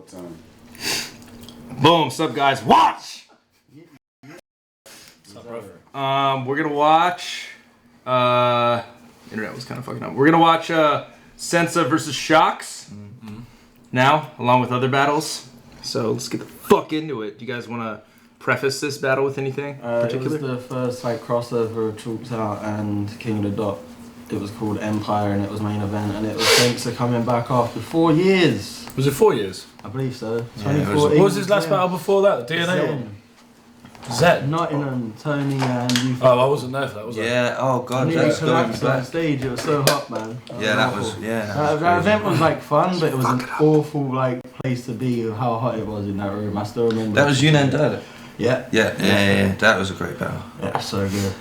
time. Boom. Sup, guys? Watch. We're gonna watch. Internet was kind of fucking up. We're gonna watch Sensa versus Shocks now, along with other battles. So let's get the fuck into it. Do you guys want to preface this battle with anything particular? It was the first like crossover of Chalked Out and King of the Dot. It was called Empire and it was main event and it was Sensa coming back after 4 years. Was it 4 years? I believe so. Yeah, what was his last battle before that? The DNA one? Zed. Nottingham, Tony and you. Oh, I wasn't there for that, was I? Yeah, oh god, I that's going collapsed on back. stage, it was so hot, man. That was That event was like fun, but it was an awful like place to be with how hot it was in that room. I still remember. That was Yunnan Dada. Yeah. Yeah, that was a great battle. Yeah, so good.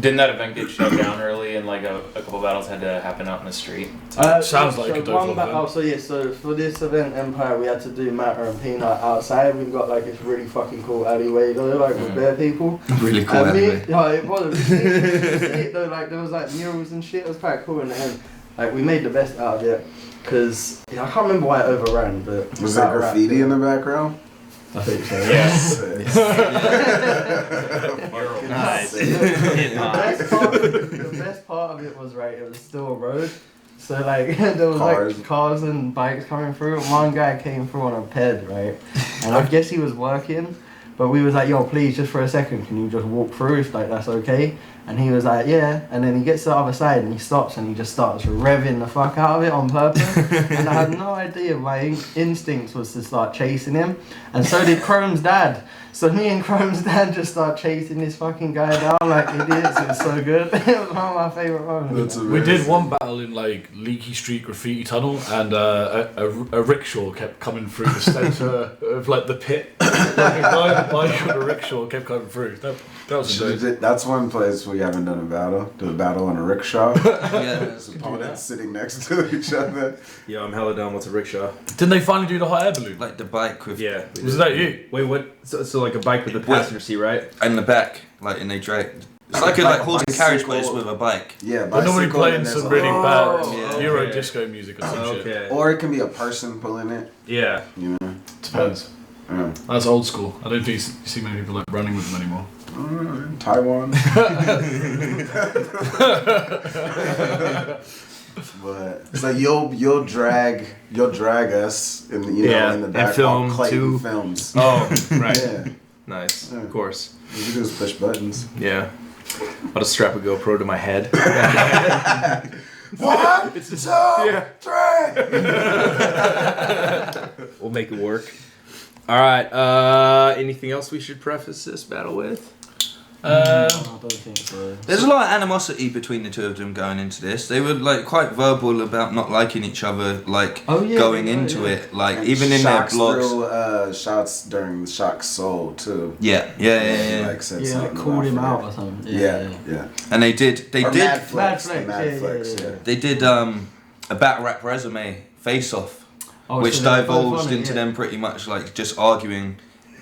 Didn't that event get shut down early and like a couple battles had to happen out in the street? Sounds like a dope event. So for this event, Empire, we had to do Matter and Peanut outside. We've got like this really fucking cool alleyway though, like with bare people. Really cool alleyway. Yeah, it was. You see it though, like there was like murals and shit. It was quite cool in the end. Like we made the best out of it. Cause I can't remember why it overran, but was there graffiti in the background? I think so. Yes. Nice. The best part of it was right. It was still a road, so like there was like cars and bikes coming through. One guy came through on a ped, right, and I guess he was working, but we was like, yo, please, just for a second, can you just walk through if like that's okay? And he was like, yeah. And then he gets to the other side and he stops and he just starts revving the fuck out of it on purpose. And I had no idea. My instinct was to start chasing him. And so did Chrome's dad. So me and Chrome's dad just start chasing this fucking guy down like idiots. It was so good. It was one of my favourite moments. We did one battle in like Leaky Street Graffiti Tunnel and a rickshaw kept coming through the centre of like the pit. Like a guy on a bike on a rickshaw kept coming through. That was insane. That's one place we haven't done a battle. Do a battle on a rickshaw. Yeah, opponents sitting next to each other. Yo, I'm hella down. What's a rickshaw? Didn't they finally do the hot air balloon? like the bike with Was that you? Wait, what? So like a bike with the passenger seat, right? in the back, like and they drag. It's like a horse and carriage, but it's with a bike. Yeah, They're normally playing some really bad yeah. Euro disco music or some shit. Or it can be a person pulling it. Yeah. You know. Depends. Yeah. That's old school. I don't think you see many people like running with them anymore. Taiwan. But it's like you'll drag us in the in the back film Clayton too. films. Oh, right. Yeah. Nice. Yeah. Of course. All you do is push buttons. Yeah. I'll just strap a GoPro to my head. 1, 2, 3. We'll make it work. All right. Anything else we should preface this battle with? I don't think so. There's a lot of animosity between the two of them going into this. They were like quite verbal about not liking each other, like going into it, like and even in their blogs. Threw, shots during Shock's Soul too. Yeah. Like said like called him out or something. Yeah. And they did. Mad Flex. They did a battle rap resume face off, which so divulged into them pretty much like just arguing.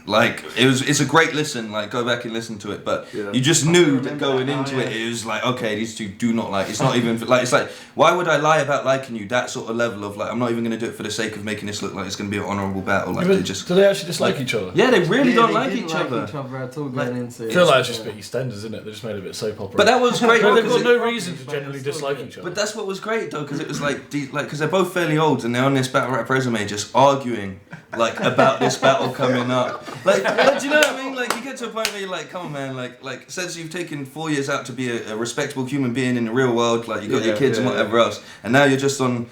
Like it's a great listen. Like go back and listen to it, but you just knew that going into it, it was like okay, these two do not like. It's not even like it's like why would I lie about liking you? That sort of level of like I'm not even gonna do it for the sake of making this look like it's gonna be an honourable battle. Like they just do they actually dislike each other? Yeah, they really don't they like didn't each other. Each other at all going into I feel like it's just a bit EastEnders, isn't it? They just made it a bit soap opera. But that was great. They've got no reason to generally dislike each other. But that's what was great though, because it was like because they're both fairly old and they're on this battle rap resume just arguing like about this battle coming up. Like do you know what I mean? Like you get to a point where you're like, come on man, like since you've taken 4 years out to be a respectable human being in the real world, like you got your kids and whatever else, and now you're just on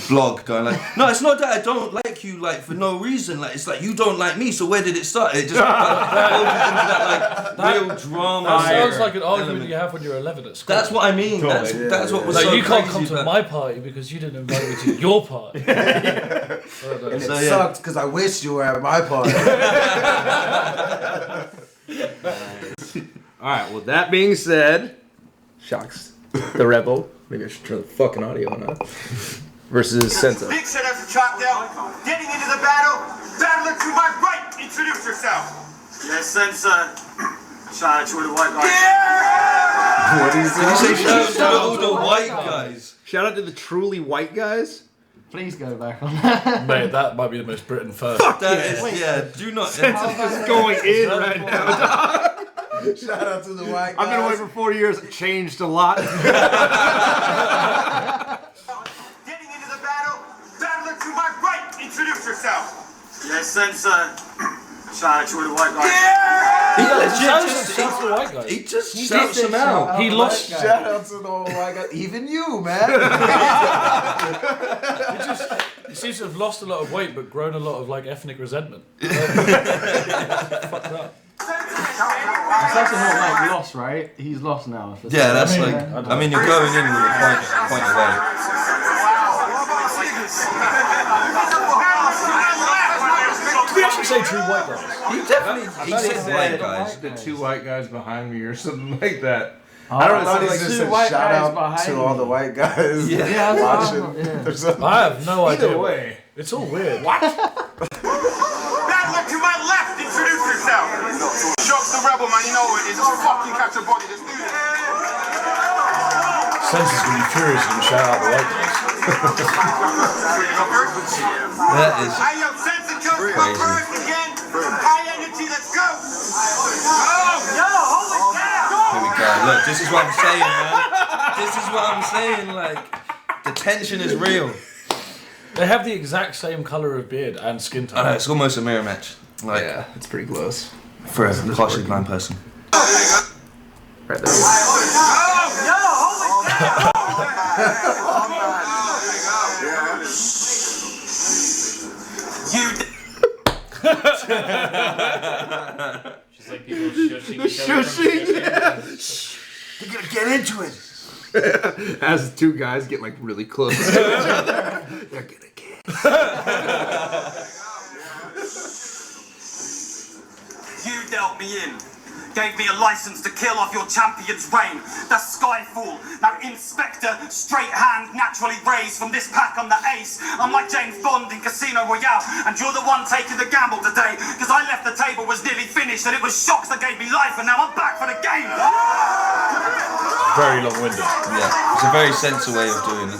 blog going like, no, it's not that I don't like you like for no reason, like it's like you don't like me, so where did it start? It just into that like real drama. That sounds like an argument you have when you're 11 at school. That's what I mean. That's what was like, so you can't crazy come to my party because you didn't invite me to your party. And it sucked because I wish you were at my party. Alright, well that being said, Shocks the Rebel. Maybe I should turn the fucking audio on up. Versus Sensa. Big set up to Chalked Out. Getting into the battle. Battler to my right. Introduce yourself. Yes, Sensa. Shout out to the white guys. Yeah! What did you say? Shout out to all the white guys. Shout out to the truly white guys? Please go back on that. Mate, that might be the most Britain first. Do not. It's going in right now. Shout out to the white guys. I've been away for 4 years. It changed a lot. Getting into the battle, battler to my right, introduce yourself. Yes, Sensei. Shout out to the white guys. He just shouts them out. He lost. Shout out to the white guys. Even you, man. He seems to have lost a lot of weight, but grown a lot of like ethnic resentment. It's actually not like lost, right? He's lost now. Yeah, that's I mean, you're going in with a point away. Did we actually say true white guys? He said white guys. The 2 white guys behind me or something like that. I don't know. like It's just two a white shout guys out behind to me. all the white guys Yeah, watching. yeah. Or something. I have no idea. Either way. It's all weird. Battler to my left, introduce yourself. Shock's the rebel, man. You know what it is. Just fucking catch a body. Just do this. Sense is going to be furious and shout out the white guys. That is Hey, yo, Sense and Coach crazy. first again. High energy, let's go. Yo, hold it down. Here we go. Look, this is what I'm saying, man. This is what I'm saying. Like, the tension is real. They have the exact same colour of beard and skin I know, tone. it's almost a mirror match. Like, Yeah, it's pretty close. for a partially blind person. Right there. Just like people shushing each other. They're gonna get into it. As 2 guys get like really close to each other, they're gonna kiss. You dealt me in. Gave me a license to kill off your champion's reign. That's Skyfall. Now Inspector, straight hand, naturally raised. From this pack I'm the ace. I'm like James Bond in Casino Royale. And you're the one taking the gamble today. Cause I left the table was nearly finished. And it was shocks that gave me life. And now I'm back for the game. Very long-winded. Yeah, it's a very sensible way of doing this.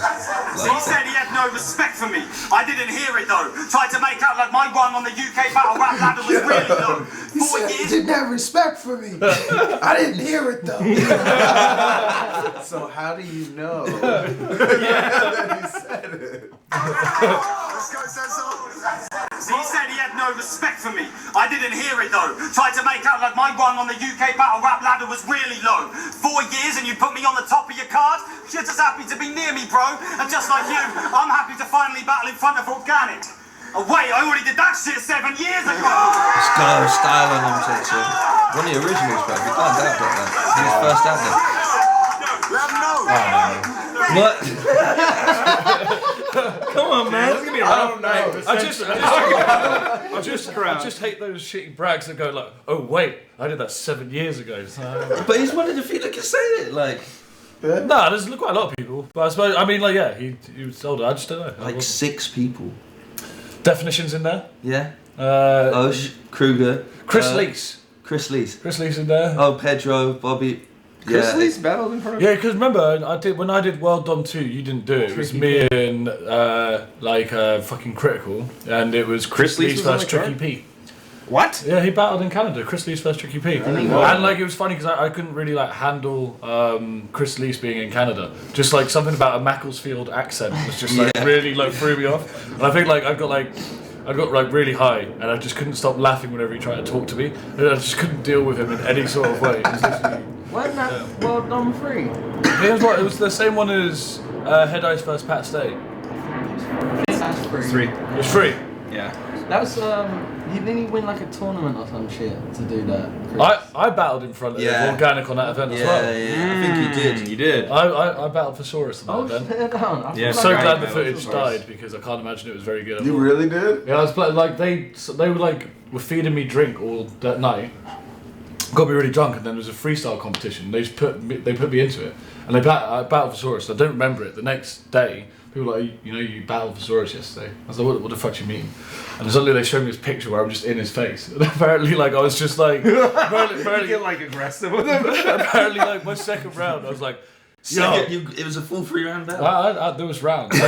He said he had no respect for me. I didn't hear it though. Tried to make out like my run on the UK battle rap ladder was really low. 4 years. Didn't have respect for me. I didn't hear it though. So how do you know? That he said it. He said he had no respect for me. I didn't hear it though. Tried to make out like my run on the UK battle rap ladder was really low. 4 years and you put me on the top of your card? You're just happy to be near me, bro. And just like you, I'm happy to finally battle in front of Organic. Oh wait, I already did that shit 7 years ago. It's got a style on him, Tetsu. One of the originals, bro. You can't doubt that. He was first out there. Let him know. What? Come on, man. It's gonna be a rough night. I just hate those shitty brags that go like, oh wait, I did that 7 years ago. So. But he's one of the few that can say it. Like, No, there's quite a lot of people. But I suppose, I mean, like, yeah, he was older. I just don't know. like 6 people. Definitions in there. Yeah. Osh, Kruger. Chris Lees. Chris Lees. Chris Lees in there. Oh, Pedro, Bobby. Chris Lee's battled in front of Yeah, because remember, when I did World Dom 2, you didn't do it. It was me and fucking Critical, and it was Chris Lees versus Tricky Pete. What? Yeah, he battled in Canada. Chris Lees versus Tricky Pete, and like it was funny because I couldn't really like handle Chris Lees being in Canada. Just like something about a Macclesfield accent was just like really like threw me off. And I think like I got really high, and I just couldn't stop laughing whenever he tried to talk to me. And I just couldn't deal with him in any sort of way. It was literally, Wasn't that World Dom 3? it was the same one as Head Ice vs Pat State. That's 3. 3. It was free. Yeah. That was, didn't he win like a tournament or some shit to do that? I battled in front of Organic on that event as well. Yeah, I think he did. You did. I battled for Saurus on that event. fair down. I Yeah, feel So like glad I the battled footage for died because I can't imagine it was very good. You really did? Yeah, I was like they were feeding me drink all that night. Got me really drunk, and then there was a freestyle competition. They just put me into it, and I battled for Saurus. I don't remember it. The next day, people were like, you battled for Saurus yesterday. I was like, what the fuck do you mean? And suddenly they showed me this picture where I'm just in his face, and apparently like I was just like, apparently You get like aggressive with him. apparently like my second round, I was like, It was a full 3-round battle. There was rounds. The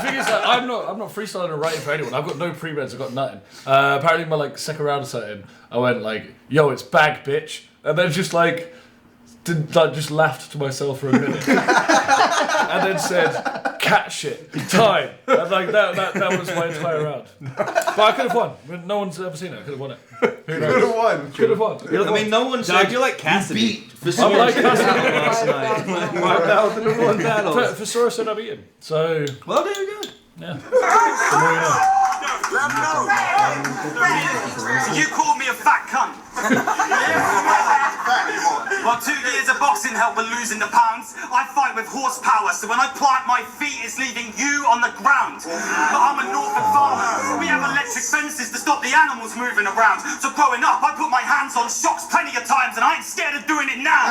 thing is that I'm not freestyling or writing for anyone. I've got no pre-meds. I've got nothing. Apparently, my like second round or something, I went like, "Yo, it's bag, bitch," and then just like. Just laughed to myself for a minute, and then said, "Cat shit, time." And like that was my entire round. But I could have won. No one's ever seen it. I could have won it. Could have won. Could have won. I mean, no one said. I do like Cassidy. Beat Thesaurus. I like Cassidy last night. That was the number one battle. Thesaurus said I've eaten. So. Well, there we go. Yeah. The more you know. You called me a fat cunt. Well, 2 years of boxing help with losing the pounds. I fight with horsepower, so when I plant my feet, it's leaving you on the ground. But I'm a Norfolk farmer. We have electric fences to stop the animals moving around. So growing up, I put my hands on shocks plenty of times, and I ain't scared of doing it now.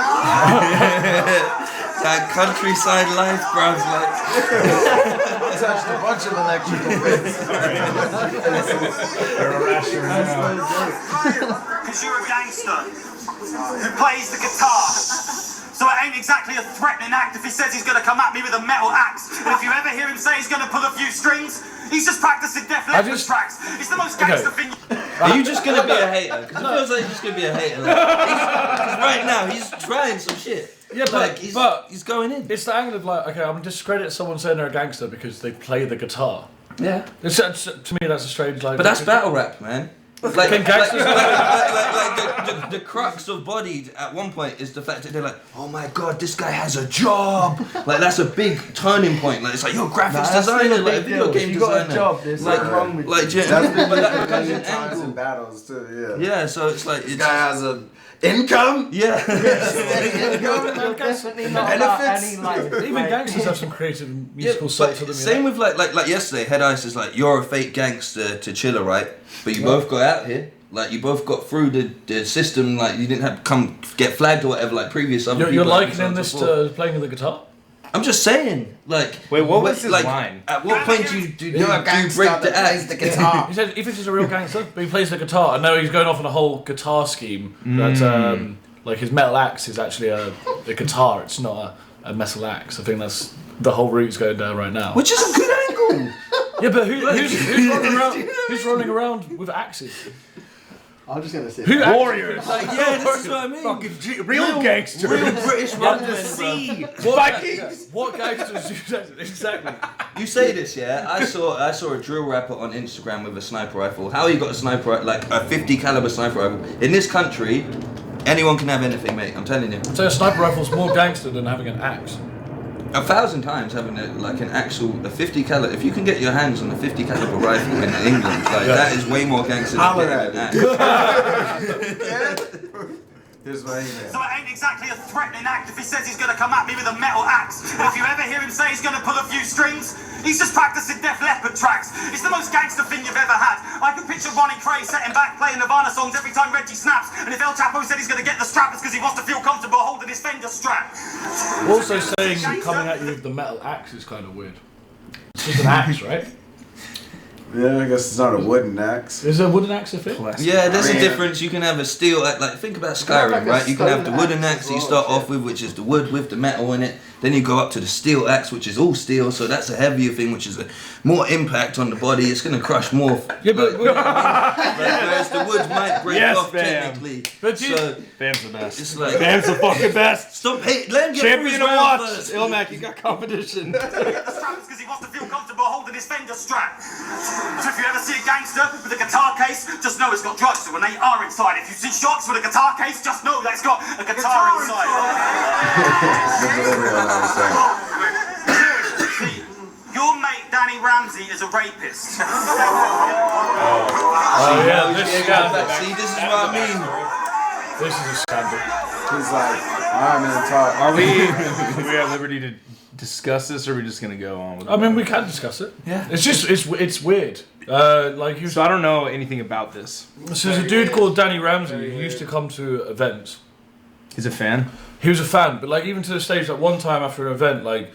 That countryside life, bruv. Like. Touched a bunch of electrical bits. Because you're a gangster who plays the guitar. So it ain't exactly a threatening act if he says he's going to come at me with a metal axe. And if you ever hear him say he's going to pull a few strings, he's just practicing Def Leppard tracks. It's the most gangster thing. Are you just going to be a hater? Because it feels like you're just going to be a hater. Because right now, he's trying some shit. Yeah, but he's going in. It's the angle of like, okay, I'm discrediting someone saying they're a gangster because they play the guitar. Yeah. To me, that's a strange like. But that's battle rap, man. Like the crux of Bodied at one point is the fact that they're like, oh my god, this guy has a job. Like that's a big turning point. Like it's like you're a graphics designer, like a video game designer. You got a job. There's like something wrong with you. That's been that becomes in times in battles too. Yeah. Yeah, so it's like This guy has a income. Yeah. Definitely not about any like. Even gangsters have some creative musical side to them. Same with like yesterday, Head Ice is like, you're a fake gangster to Chiller, right? But you both got out here. Like you both got through the system. Like you didn't have to come get flagged or whatever. Like previous other people. You're likening this to playing the guitar? I'm just saying. Like wait, what was his like, line? At what point do you You're a gangster break the that plays the guitar? He said he thinks he's a real gangster, but he plays the guitar. I know he's going off on a whole guitar scheme. That like his metal axe is actually a guitar. It's not a metal axe. I think that's the whole route's going down right now. Which is a good angle. Yeah, but who's running around? Who's running around with axes? I'm just gonna say Warriors. Like yeah, this is what I mean. Fucking real gangster. Real British Roman. Vikings. What gangsters do that? Exactly. You say this, yeah? I saw a drill rapper on Instagram with a sniper rifle. How he got a sniper, like a 50 caliber sniper rifle? In this country, anyone can have anything, mate. I'm telling you. So a sniper rifle's more gangster than having an axe. 1,000 times having a 50 caliber. If you can get your hands on a 50 caliber rifle in England, like that is way more gangster than getting an axe. Here's my email. So it ain't exactly a threatening act if he says he's going to come at me with a metal axe. And if you ever hear him say he's going to pull a few strings, he's just practicing Def Leppard tracks. It's the most gangster thing you've ever had. I can picture Ronnie Cray sitting back playing Nirvana songs every time Reggie snaps. And if El Chapo said he's going to get the strap, it's because he wants to feel comfortable holding his Fender strap. Also saying coming at you with the metal axe is kind of weird. It's just an axe, right? Yeah, I guess it's not a wooden axe. Is a wooden axe a thing? Yeah, there's a difference. You can have a steel, like think about Skyrim, right? You can have the wooden axe that you start off with, which is the wood with the metal in it. Then you go up to the steel axe, which is all steel, so that's a heavier thing, which is a more impact on the body. It's going to crush more. Yeah, but whereas the wood might break off technically. But so Bam's the best. it's like Bam's the fucking best. stop hating. Let him get Champion through to his watch. round first. ILLMAC, you got competition. Straps because he wants to feel comfortable holding his Fender strap. So if you ever see a gangster with a guitar case, just know it's got drugs to an AR inside. If you see shots with a guitar case, just know that it's got a guitar inside. See, your mate Danny Ramsey is a rapist. oh yeah, See, this is what I mean. This is a scandal. He's like, I'm in talk. Are we at liberty to discuss this, or are we just gonna go on with it? I mean, we can discuss it. Yeah. It's just it's weird. Like So I don't know anything about this. So there's a dude called Danny Ramsey who used to come to events. He's a fan. He was a fan, but like even to the stage that one time after an event, like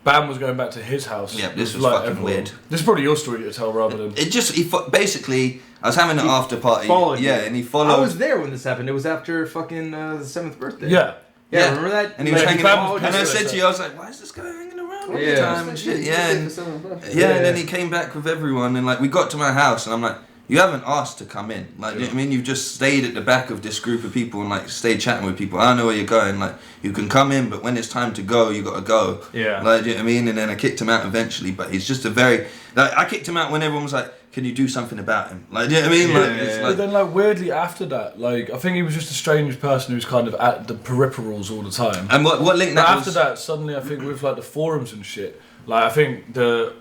Bam was going back to his house. Yeah, this was like fucking weird. This is probably your story to tell rather than. Basically, I was having an after party. Followed yeah, you. and he followed. I was there when this happened. It was after fucking the 7th birthday. Yeah. Yeah, remember that? And he was hanging out. And I just said to you, I was like, why is this guy hanging around all the Yeah. time and shit? Yeah, and Yeah. and then he came back with everyone, and like we got to my house, and I'm like, you haven't asked to come in. Like, you know what I mean? You've just stayed at the back of this group of people and like stayed chatting with people. I don't know where you're going. Like, you can come in, but when it's time to go, you got to go. Yeah. Like, you know what I mean? And then I kicked him out eventually, but he's just a very, like, I kicked him out when everyone was like, can you do something about him? Like, you know what I mean? Yeah, like, yeah, it's yeah. But like, then, like, weirdly after that, like, I think he was just a strange person who's kind of at the peripherals all the time. and what linked But that after was, that, suddenly, I think with like the forums and shit, like I think the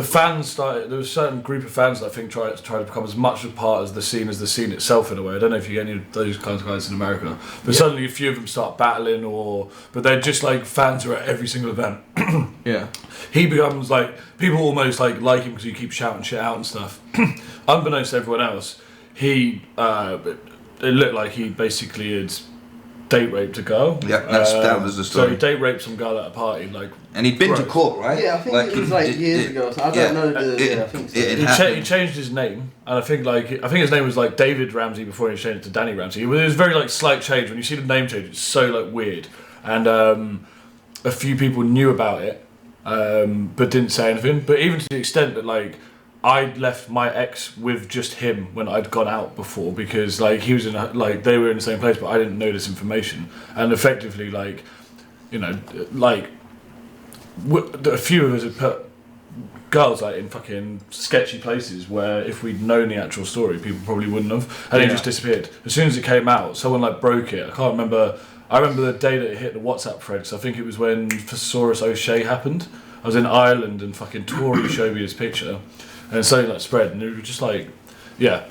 fans started. There was a certain group of fans that I think tried to become as much a part of the scene as the scene itself in a way. I don't know if you get any of those kinds of guys in America, but suddenly a few of them start battling, but they're just like fans who are at every single event. Yeah. He becomes like people almost like him because he keeps shouting shit out and stuff. Unbeknownst to everyone else, it looked like he basically had date raped a girl. Yeah, that was the story. So he date raped some girl at a party, like. and he'd been to Gross. court, right? Yeah, I think it was like years ago. So I don't know the. I think so. it He happened. changed his name, and I think his name was like David Ramsey before he changed it to Danny Ramsey. It was very like slight change. When you see the name change, it's so like weird. And a few people knew about it, but didn't say anything. But even to the extent that like I'd left my ex with just him when I'd gone out before because like he was in like they were in the same place, but I didn't know this information. And effectively, like you know, like a few of us had put girls like in fucking sketchy places where if we'd known the actual story, people probably wouldn't have, and it just disappeared as soon as it came out. Someone like broke it. I can't remember. I remember the day that it hit the WhatsApp threads. I think it was when Thesaurus O'Shea happened. I was in Ireland and fucking Tori showed me this picture, and something like spread, and it was just like, yeah.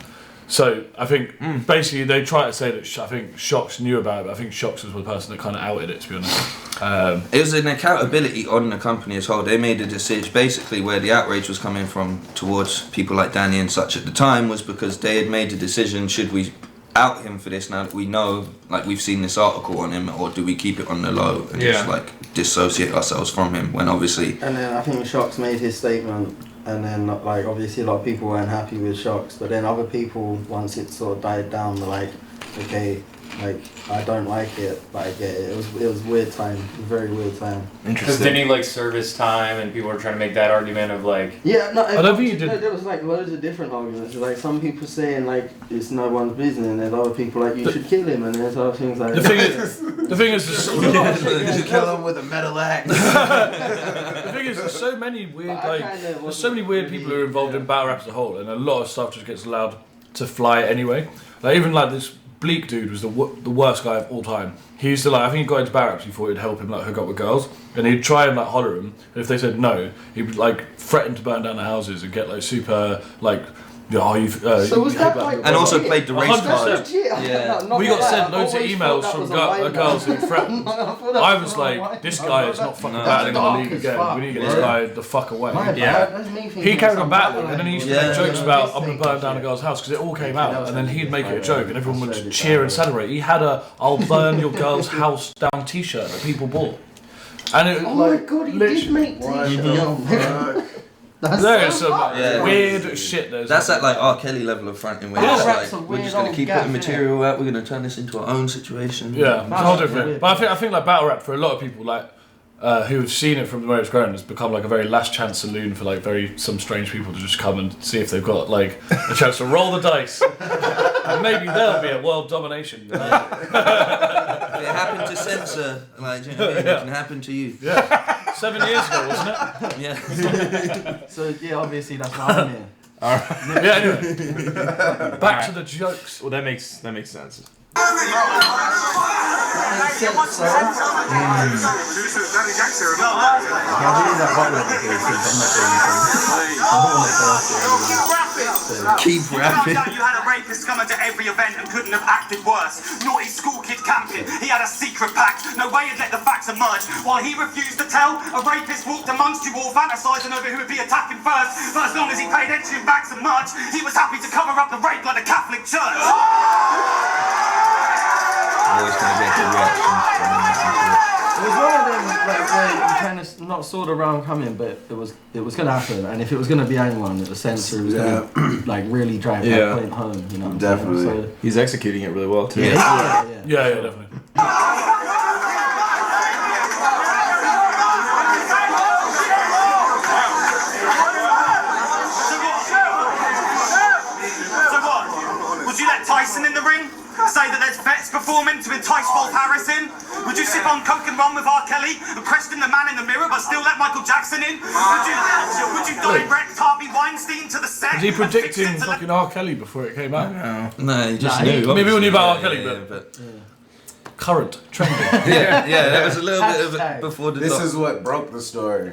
So I think basically they try to say that I think Shocks knew about it, but I think Shocks was the person that kind of outed it, to be honest. It was an accountability on the company as whole. They made a decision, basically where the outrage was coming from towards people like Danny and such at the time was because they had made a decision, should we out him for this now that we know, like we've seen this article on him, or do we keep it on the low and just like dissociate ourselves from him when obviously... And then I think Shocks made his statement, and then like obviously a lot of people weren't happy with Shocks, but then other people, once it sort of died down, were like, okay, like I don't like it, but I get it. It was weird time, very weird time. Because didn't he like serve his time, and people were trying to make that argument of like. Yeah, no, I don't think he did. There was like loads of different arguments. Like some people saying like it's no one's business, and there's other people like you should kill him, and there's other things like. The thing is, You should kill him with a metal axe. the thing is, there's so many weird there's so many weird people who are involved in battle rap as a whole, and a lot of stuff just gets allowed to fly anyway. Like even like this Bleak dude was the worst guy of all time. He used to like, I think he got into battle raps before he'd help him like hook up with girls, and he'd try and like holler him, and if they said no, he would like threaten to burn down the houses and get like super like. So was that like, And also played the race 100%. card. Yeah. We got sent loads of emails from girls who threatened. I was like, this guy is not fucking battling on the league again. We need to get this guy the fuck away. He carried on battling, and then he used to make jokes about, I'm going to burn down a girl's house, because it all came out, and then he'd make it a joke, and everyone would cheer and celebrate. He had a I'll burn your girl's house down t-shirt that people bought. And it was my god, he did make t-shirts. There's some weird shit. That's that like R. Kelly level of fronting where it's like, we're just going to keep putting material out, we're going to turn this into our own situation. Yeah, it's a whole different. But I think like battle rap for a lot of people like who have seen it from where it's grown has become like a very last chance saloon for like some strange people to just come and see if they've got like a chance to roll the dice, and maybe there'll be a world domination. If it happened to censor, like, do you know what I mean? It can happen to you. Yeah. 7 years ago, wasn't it? Yeah. So yeah, obviously that's why I'm here. Yeah. Anyway, back to the jokes. Well, that makes sense. Keep rapping. You had a rapist coming to every event and couldn't have acted worse. Naughty school kid camping, he had a secret pact. No way he'd let the facts emerge. While he refused to tell, a rapist walked amongst you all, fantasizing over who would be attacking first. But as long as he paid entry and bags and merch, he was happy to cover up the rape like the Catholic Church. Always going to get good reactions. It was one of them like where you kind of not saw the round coming, but it was gonna happen, and if it was gonna be anyone, the censor was gonna like really drive that point home, you know. Definitely. So, He's executing it really well too. Yeah, definitely. performing to entice Wolf Harrison? Would you sip on coke and rum with R. Kelly and question the man in the mirror but still let Michael Jackson in? Would you direct Harvey Weinstein to the set? Was he predicting fucking R. Kelly before it came out? No, he just knew. Maybe we knew about R. Kelly, but current, trending. yeah, that was a little bit of it before the. This is what broke the story.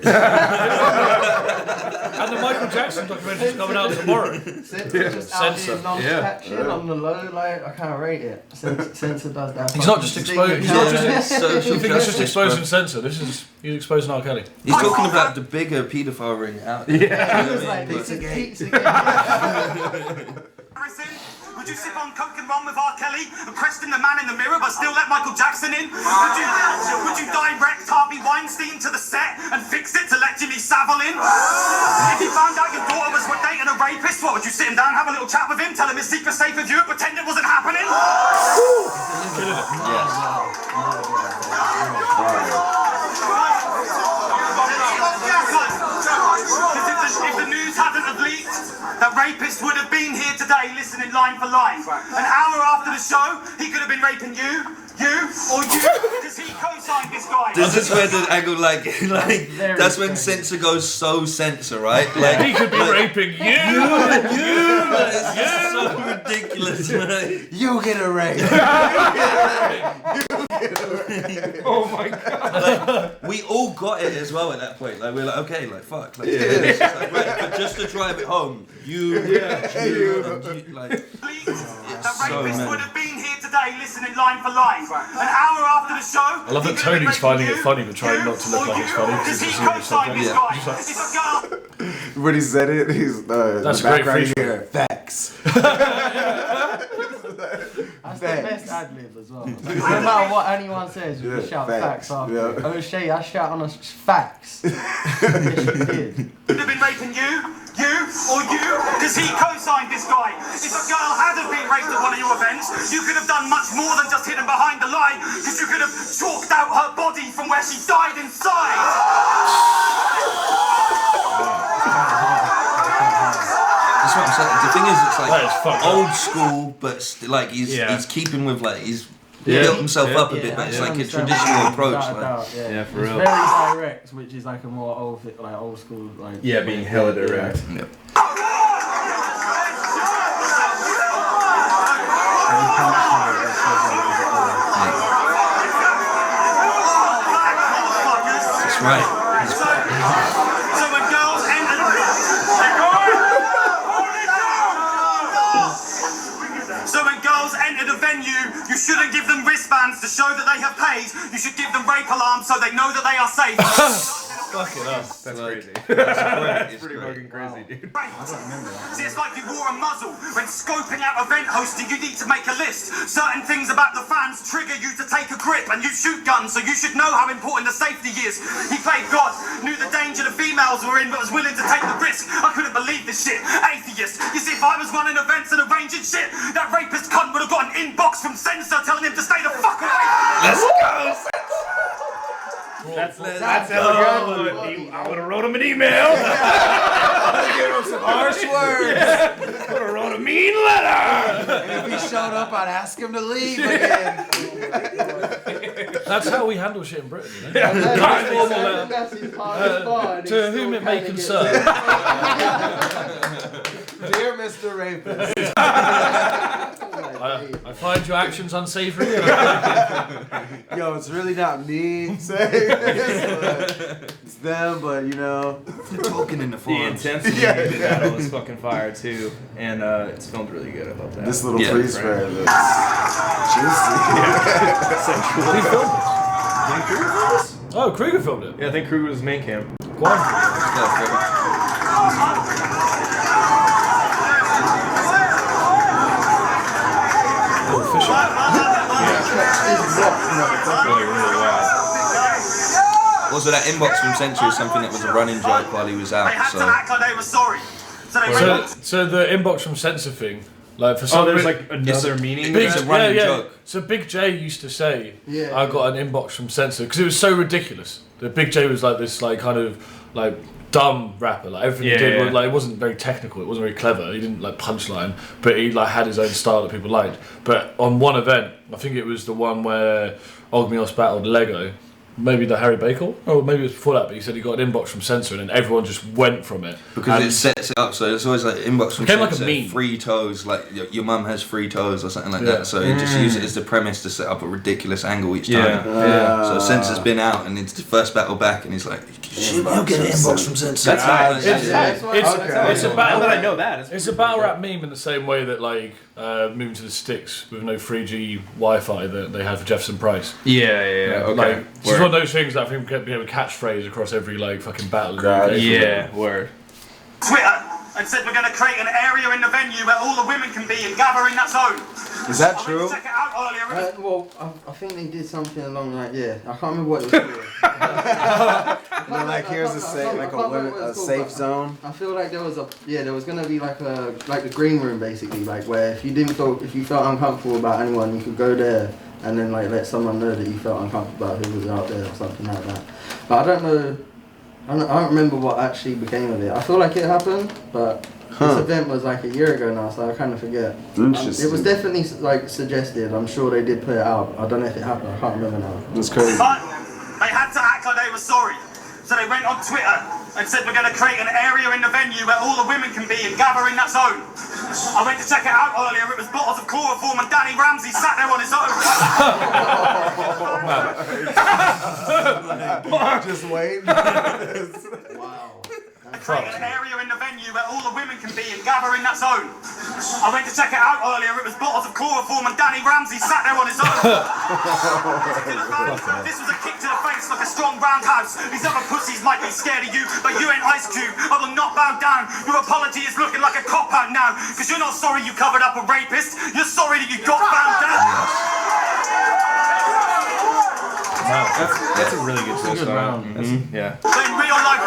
And the Michael Jackson documentary is coming out tomorrow. Censor. Non-catching on the low, like I can't rate it. Censor does that. He's not just exposing. He's not just. social You think he's just justice, exposing Censor? He's exposing R. Kelly. He's talking about the bigger paedophile ring out there. Yeah, he was like, this is Pete's again. Would you sip on coke and rum with R. Kelly and question the man in the mirror but still let Michael Jackson in? Would you direct Harvey Weinstein to the set and fix it to let Jimmy Savile in? If you found out your daughter was dating a rapist, what, would you sit him down, have a little chat with him, tell him his secret's safe with you and pretend it wasn't happening? If the news hadn't have leaked, that rapist would have been here today listening line for line. An hour after the show, he could have been raping you, or you, because he co-signed this guy. This is where the angle, like that's when Censor goes so Censor, right? Like he could be raping you. It's so ridiculous, man. You get a rape. Oh my god. Like, we all got it as well at that point. Like we're like, okay, like fuck. Like, it's just like, right, but just to drive it home, you, like. That rapist would have been here today listening line for line. An hour after the show. I love that Tony's finding it funny but trying not to look like it's funny because he co-signed this guy. It's a girl. When he said it, he's that's the great background freestyle. here. Facts. That's the best ad-lib as well. No matter what anyone says, you can shout facts after. Yeah. I'm going to show you, I shout on us facts. Yes, you did. Would have been raping you, or you, because he co-signed this guy. If a girl hadn't been raped at one of your events, you could have done much more than just hidden behind the line, because you could have chalked out her body from where she died inside. That's what I'm saying. The thing is, it's That is like fucked old up. school, but like he's keeping with like he's Yeah. built himself up a bit, Yeah, but it's I like a understand. traditional approach. Without a Like, doubt, Yeah, for it's real. very direct, which is like a more old school, like. Yeah, being hella direct. yeah. That's right. So when girls enter the venue, you shouldn't give them wristbands to show that they have paid. You should give them rape alarms so they know that they are safe. Fucking hell. That's crazy. That's Pretty fucking crazy, dude. See, it's like you wore a muzzle. When scoping out event hosting, you need to make a list. Certain things about the fans trigger you to take a grip, and you shoot guns, so you should know how important the safety is. He played God, knew the danger the females were in, but was willing to take the risk. I couldn't believe this shit. Atheist. You see, if I was running events and arranging shit, that rapist cunt would have got an inbox from Censor telling him to stay the fuck away. Let's go. That's Avocado. I would have wrote him an email. Give him some harsh words. I would have wrote a mean letter. And if he showed up, I'd ask him to leave again. That's how we handle shit in Britain. You know? To whom it may concern. Dear Mr. Rapist. I find your actions unsavory. Yo, it's really not me saying this. It's them, but you know. They're talking in the The forums. intensity of the battle is fucking fire too, and it's filmed really good. I love that. This little Yeah. freeze frame is juicy. Who filmed this? Oh, Kruger filmed it. Yeah, I think Kruger was main cam. Guam. Really, really wild. Also, that inbox from Century is something that was a running joke while he was They out. had So to act like they were sorry. So they So the inbox from Censor thing Like for some there's like another meaning. It's a running joke. So Big J used to say, Yeah. I got an inbox from Censor because it was so ridiculous. The Big J was like this, like kind of like dumb rapper. Like everything he did was like, it wasn't very technical. It wasn't very clever. He didn't like punchline, but he like had his own style that people liked. But on one event, I think it was the one where Ogmios battled Lego. Maybe the Harry Bakewell, or maybe it was before that. But he said he got an inbox from Censor, and then everyone just went from it because it sets it up. So it's always like inbox from became like Censor, a meme. 3 toes, like your mum has 3 toes or something like that. So you just use it as the premise to set up a ridiculous angle each time. So Censor's been out, and it's the first battle back, and he's like, "You'll get an inbox from Censor." That's nice. It's a battle. Now that I know that, It's a battle rap meme in the same way that like moving to the sticks with no 3G Wi-Fi that they had for Jefferson Price. Yeah. Okay. Like, it's just one of those things that I think became a catchphrase across every like fucking battle. Word. Twitter and said we're going to create an area in the venue where all the women can be and gather in that zone. Is that I went true? to check it out earlier. Well, I think they did something along like I can't remember what it was called. You know, like here's a safe, like a safe zone. I feel like there was gonna be like a green room basically, like where if you felt uncomfortable about anyone, you could go there and then like let someone know that you felt uncomfortable about who was out there or something like that. But I don't know. I don't remember what actually became of it. I feel like it happened, but this event was like a year ago now, so I kind of forget. It was definitely like suggested. I'm sure they did put it out. I don't know if it happened. I can't remember now. That's crazy. But they had to act like they were sorry. So they went on Twitter and said we're going to create an area in the venue where all the women can be and gather in that zone. I went to check it out earlier. It was bottles of chloroform and Danny Ramsey sat there on his own. Just wait. Wow. Create an area in the venue where all the women can be and gather in that zone. I went to check it out earlier. It was bottles of chloroform and Danny Ramsey sat there on his own. This was a kick to the face like a strong roundhouse. These other pussies might be scared of you, but you ain't Ice Cube. I will not bow down. Your apology is looking like a cop-out now, because you're not sorry you covered up a rapist. You're sorry that you got found down. Wow, that's a really good twist. Yeah. But in real life,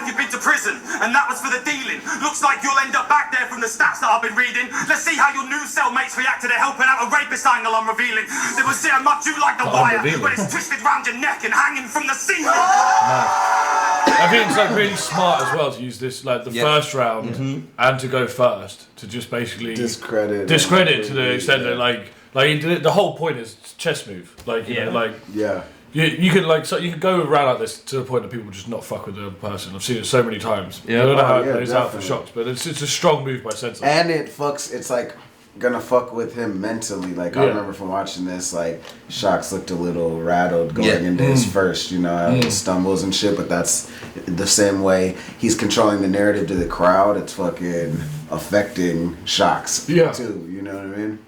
you've been to prison, and that was for the dealing. Looks like you'll end up back there from the stats that I've been reading. Let's see how your new cellmates react to the helping out a rapist angle I'm revealing. They will see how much you like the wire when it's twisted round your neck and hanging from the ceiling. I think it's like really smart as well to use this like the first round and to go first to just basically discredit to the extent that like the whole point is chess move. Like you know, like you could like you could go around like this to the point that people just not fuck with the other person. I've seen it so many times. I don't know how it plays out for Shocks, but it's a strong move by Censor. And it's like gonna fuck with him mentally. Like I remember from watching this, like Shocks looked a little rattled going into his first, stumbles and shit. But that's the same way he's controlling the narrative to the crowd. It's fucking affecting Shocks too. You know what I mean?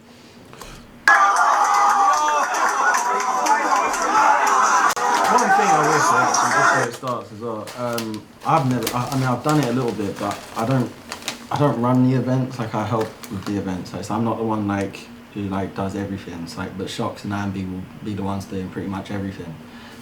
One thing I will say, actually, just where it starts as well. I've done it a little bit, but I don't run the events. Like I help with the events. So I'm not the one who does everything. It's like, but Shocks and Ambi will be the ones doing pretty much everything.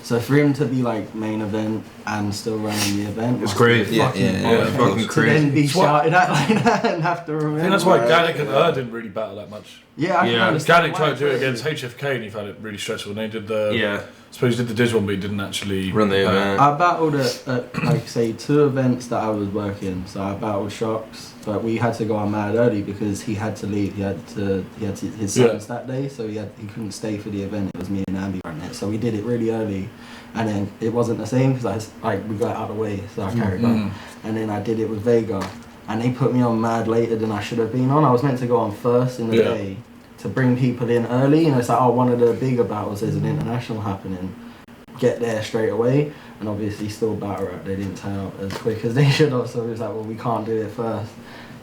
So for him to be like main event and still running the event, it's great. Fucking crazy. To then be shouted at like that and have to remember. I think that's why Gaddick and didn't really battle that much. Gaddick tried to do it against HFK and he found it really stressful. And they did I suppose he did the Diz one, but he didn't actually run the event. I battled at like say 2 events that I was working. So I battled Shocks, but we had to go on mad early because he had to leave. He had his sentence that day, so he couldn't stay for the event. It was me and Ambi running it, so we did it really early, and then it wasn't the same because we got out of the way, so I carried on, and then I did it with Vega, and they put me on mad later than I should have been on. I was meant to go on first in the day to bring people in early. It's like, one of the bigger battles, there's an international happening. Get there straight away, and obviously still battle rap. They didn't turn up as quick as they should have, so it was like, well, we can't do it first.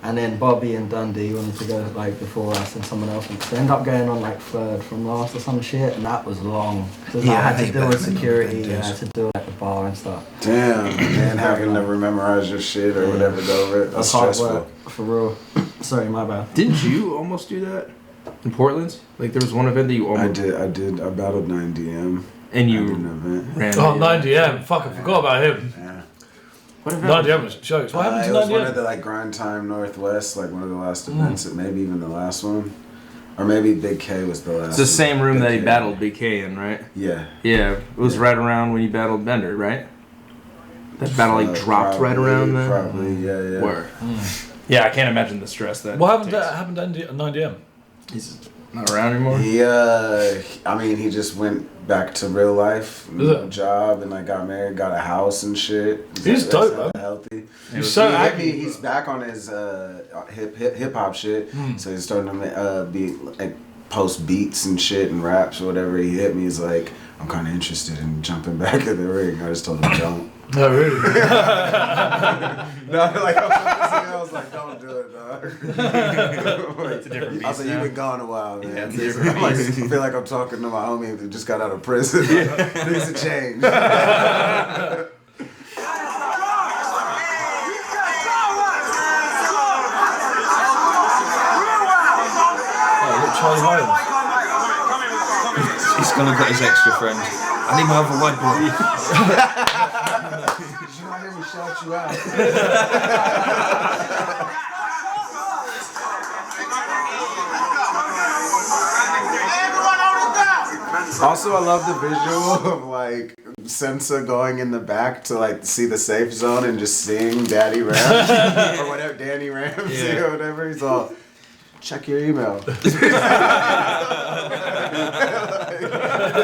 And then Bobby and Dundee wanted to go before us, and someone else wanted to end up going on third from last or some shit, and that was long. Because I had to deal with security, I had to deal with the bar and stuff. Damn, and having to memorize your shit or whatever go over it. That's stressful. For real. Sorry, my bad. Didn't you almost do that in Portland? Like there was one event that you almost... I did. I battled 9DM. And you ran. 9DM. Fuck, I forgot about him. Yeah. What event? 9 shows. What happened to It was 9 one of the like Grind Time Northwest, like one of the last events, maybe even the last one. Or maybe Big K was the last. It's the same room Big that he K. battled BK in, right? Yeah. Yeah, it was right around when you battled Bender, right? That battle like dropped right around then. Probably, yeah. Word. Yeah, I can't imagine the stress that. What happened to 9DM? He's not around anymore. I mean, he just went back to real life, job, and like got married, got a house and shit. He's dope, man. Healthy. He's so happy. He's back on his hip hop shit. So he's starting to be like post beats and shit and raps or whatever. He hit me. He's like, I'm kind of interested in jumping back in the ring. I just told him don't. No, really? No, like I was like, don't do it, dog. It's a different beast. I was like, you've been gone a while, man. Yeah, it's a different I'm like, I beast. feel like I'm talking to my homie who just got out of prison. Things have changed. Charlie Hyde. He's gonna got his extra friend. I need my other whiteboard. Did you not hear me shout you out? Also, I love the visual of like Sensa going in the back to like see the safe zone and just seeing Daddy Rams or whatever, Danny Ramsey or whatever. He's all, check your email.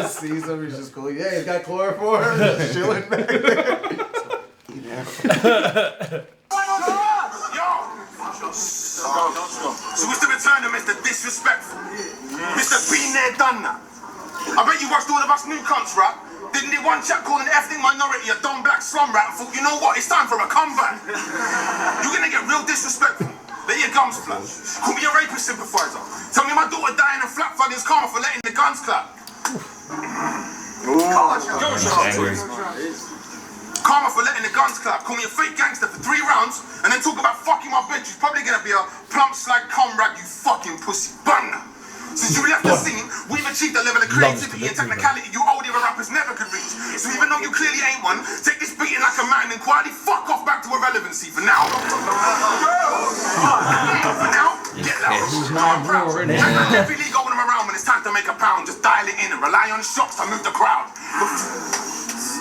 Sees him, he's just cool. Yeah, he's got chloroform, just chilling back there. So it's the return of Mr. Disrespectful. Mr. Been there, done that. I bet you watched all of us new cunts rap. Didn't they one chap called an ethnic minority a dumb black slum rat and thought, you know what, it's time for a comeback. You're gonna get real disrespectful. Let your gums flap. Call me a rapist sympathizer. Tell me my daughter dying and flap fucking karma for letting the guns clap. Karma for letting the guns clap. Call me a fake gangster for 3 rounds and then talk about fucking my bitch. Who's probably gonna be a plump slag cum rag, you fucking pussy. Bun. Since you left the scene, we've achieved a level of creativity and technicality you old era rappers never could reach. So even though you clearly ain't one, take this beating like a man and quietly fuck off back to irrelevancy for now. For now, get loud. I'm proud. Every league going around when it's time to make a pound, just dial it in and rely on shots to move the crowd.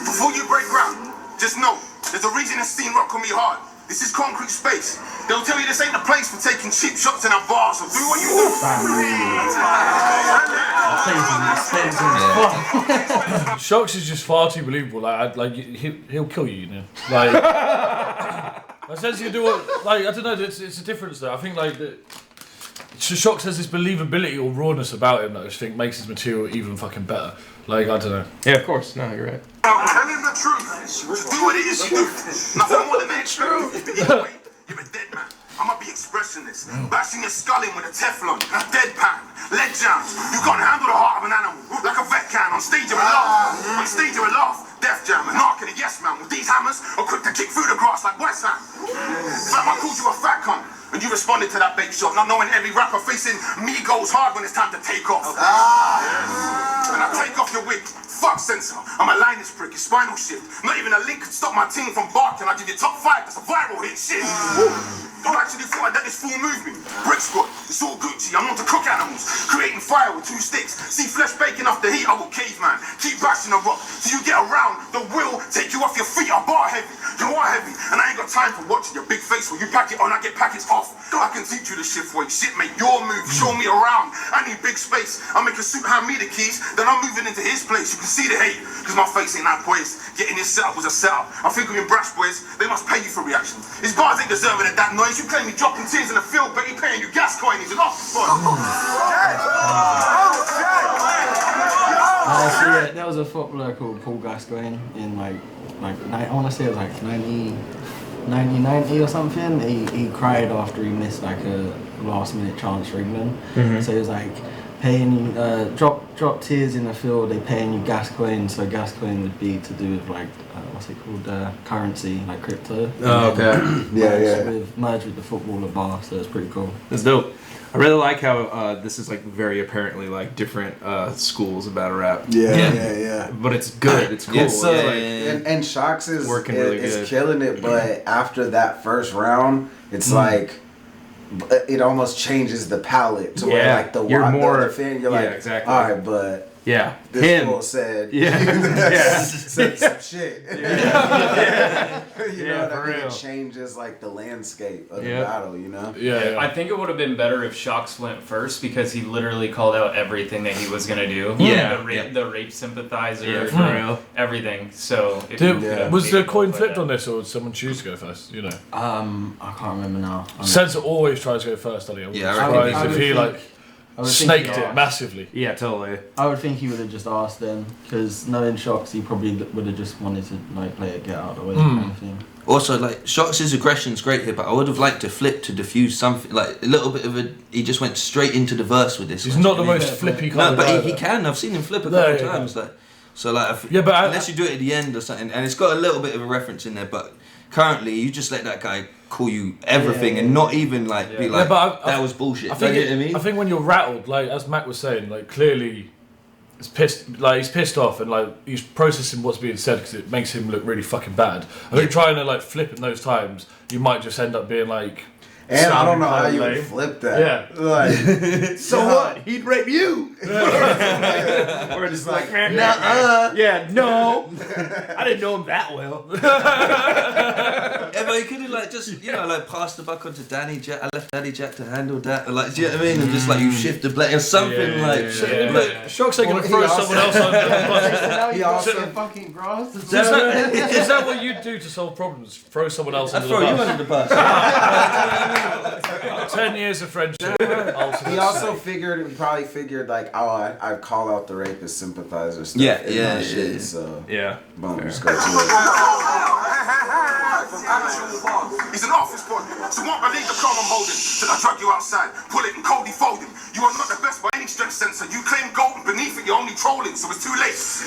Before you break ground, just know, there's a reason this scene rock can be hard. This is concrete space. They'll tell you this ain't the place for taking cheap shots in a bar, so do what you do. Shocks is just far too believable. He'll kill you, you know. Like, essentially, do what? Like, I don't know. It's a difference there. I think like Shocks has this believability or rawness about him that I just think makes his material even fucking better. Like, I don't know. Yeah, of course. No, you're right. Tell him the truth. Just do what it is you do. Nothing more than that truth. Either way, you're a dead man. I'ma be expressionless, bashing your skull in with a Teflon, deadpan, lead jams. You can't handle the heart of an animal, like a vet can. On stage you're a laugh, on stage you're a laugh. Def Jam, a narc and a yes man. With these hammers, are quick to kick through the grass like West Ham. Fam, I called you a fat cunt, and you responded to that bait shot, not knowing every rapper facing me goes hard when it's time to take off. And I take off your wig. Fuck Sensor, I'm a linus prick, your spinal shift. Not even a link could stop my team from barking. I give you top 5, that's a viral hit shit. I actually thought that this full movement. Brick squad, it's all Gucci, I'm not to cook animals. Creating fire with 2 sticks. See flesh baking off the heat, I will caveman. Keep bashing the rock, till you get around. The will take you off your feet, I bar heavy. You are heavy, and I ain't got time for watching your big face. When you pack it on, I get packets off. I can teach you the shift way. Shit, make your move, show me around. I need big space. I make a suit, hand me the keys, then I'm moving into his place. You can see the hate, cause my face ain't that poised. Getting this setup was a setup. I'm thinking in brash boys, they must pay you for reactions. His bars ain't deserving of that noise. You claim me dropping tears in the field, but he paying you gas coins and off the Yeah, there was a footballer called Paul Gascoigne in like I want to say it was like 1990 or something. He cried after he missed like a last minute chance for England. So he was like paying you drop tears in the field. They paying you Gascoigne. So Gascoigne would be to do with like what's it called, currency, like crypto. Oh, okay. Merge with the footballer bar. So it's pretty cool. That's dope. I really like how this is like very apparently like different schools of battle rap. Yeah. But it's good. It's cool. Yeah, so It's and Shocks is working really is good. killing it, but after that first round, it's like it almost changes the palette to where like the you're more the fan, you're like exactly. all right, but this him fool said said some shit. You know what I mean? It changes like the landscape of the battle, you know? Yeah. I think it would have been better if Shocks went first because he literally called out everything that he was gonna do. The rape sympathizer, for real. Everything. So was the coin flipped on this, or did someone choose to go first? You know. I can't remember now. Sensor always tries to go first, doesn't he? I would be surprised if he like snaked it massively. Yeah, totally. I would think he would have just asked then, because knowing Shocks, he probably would have just wanted to like play it, get out of the way, kind of thing. Also, like Shocks' aggression's great here, but I would have liked to flip to diffuse something, like a little bit of a. He just went straight into the verse with this. He's not the most flippy kind of guy. No, but he can. I've seen him flip a couple times. Like, so like, but unless you do it at the end or something, and it's got a little bit of a reference in there, but currently you just let that guy call you everything and not even like be like that was bullshit. I think when you're rattled, like as Mac was saying, like clearly he's pissed off and like he's processing what's being said because it makes him look really fucking bad. I think trying to like flip in those times, you might just end up being like. And I don't know how you would flip that. Yeah. Like, so what? He'd rape you. Or just like, nuh-uh. Yeah, no. I didn't know him that well. Yeah, but he could have like just like passed the buck on to Danny Jack. I left Danny Jack to handle that. Or, like, do you know what I mean? And just like you shift the blade or something like. Shocks ain't gonna throw someone else under the bus. He also fucking grass. Is that what you'd do to solve problems? Throw someone else under the bus? I'd throw you under the bus. 10 years of friendship. He also probably figured like, oh, I'd call out the rapist sympathizer stuff. Yeah. So boom, just go to it. He's an office boy, so won't believe the car I'm holding till I drag you outside, pull it and coldly fold him. You are not the best by any stretch sensor. You claim gold and beneath it you're only trolling, so it's too late. So